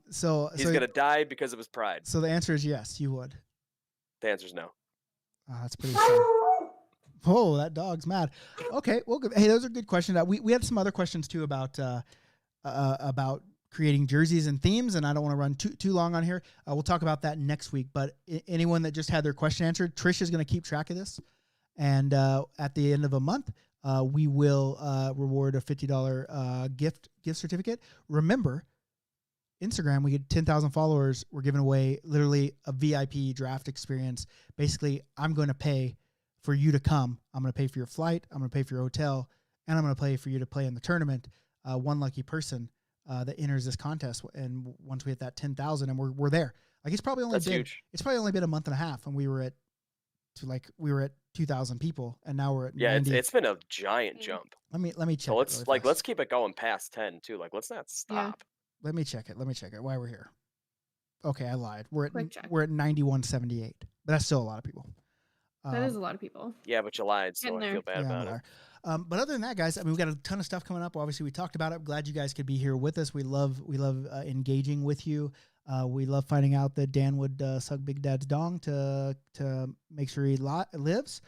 he's so gonna die because of his pride. So the answer is yes, you would. The answer's no. That's pretty sad. Oh, that dog's mad. Okay, well, good. Hey, those are good questions. We had some other questions too about creating jerseys and themes, and I don't want to run too long on here. We'll talk about that next week. But anyone that just had their question answered, Trish is going to keep track of this, and at the end of a month, we will reward a $50 gift certificate. Remember, Instagram, we get 10,000 followers. We're giving away literally a VIP draft experience. Basically, I'm going to pay for you to come. I'm going to pay for your flight. I'm going to pay for your hotel, and I'm going to pay for you to play in the tournament. One lucky person that enters this contest, and once we hit that 10,000, and we're there. Like it's probably only been a month and a half, and we were at 2,000 people, and now we're at 90. It's been a giant jump. Let me check. So let's keep it going past 10 too. Like let's not stop. Yeah. Let me check it. While we're here. Okay, I lied. We're at 9178, but that's still a lot of people. That is a lot of people. Yeah, but you lied, so I feel bad about it. But other than that, guys, I mean, we got a ton of stuff coming up. Obviously, we talked about it. Glad you guys could be here with us. We love engaging with you. We love finding out that Dan would suck Big Dad's dong to make sure he lives.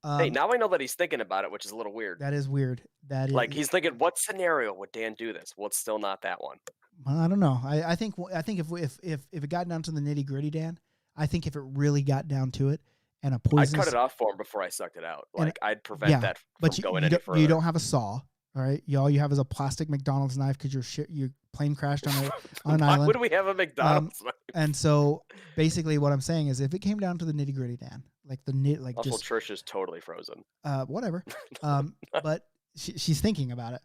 Hey, now I know that he's thinking about it, which is a little weird. That is weird. Like he's thinking, what scenario would Dan do this? Well, it's still not that one. I don't know. I think if it got down to the nitty gritty, Dan, I think if it really got down to it, and a poison, I'd cut it off for him before I sucked it out. Like I'd prevent that from going any further. You don't have a saw, all right? All you have is a plastic McDonald's knife because your plane crashed on an island. Why would we have a McDonald's knife? And so basically, what I'm saying is, if it came down to the nitty gritty, Dan, also, Trish is totally frozen. Whatever. But she's thinking about it.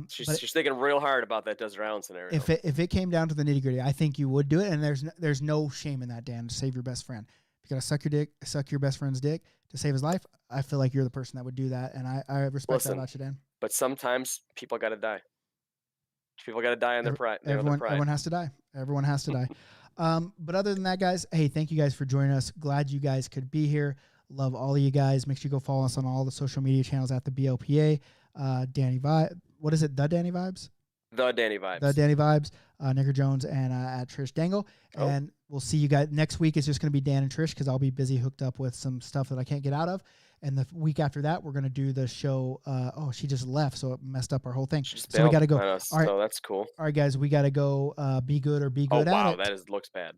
She's thinking real hard about that desert island scenario. If it came down to the nitty gritty, I think you would do it, and there's no shame in that, Dan. To save your best friend, if you gotta suck your best friend's dick to save his life, I feel like you're the person that would do that, and I respect that about you, Dan. But sometimes people gotta die. People gotta die on their pride. Everyone has to die. Everyone has to die. But other than that, guys, hey, thank you guys for joining us. Glad you guys could be here. Love all of you guys. Make sure you go follow us on all the social media channels at the BLPA. Danny Vibe. What is it? The Danny Vibes? The Danny Vibes. The Danny Vibes. Nicker Jones and at Trish Dangle. And we'll see you guys next week. It's just going to be Dan and Trish because I'll be busy hooked up with some stuff that I can't get out of. And the week after that, we're going to do the show. She just left, so it messed up our whole thing. So we got to go. All right. So that's cool. All right, guys, we got to go be good or be good at it. Wow, looks bad.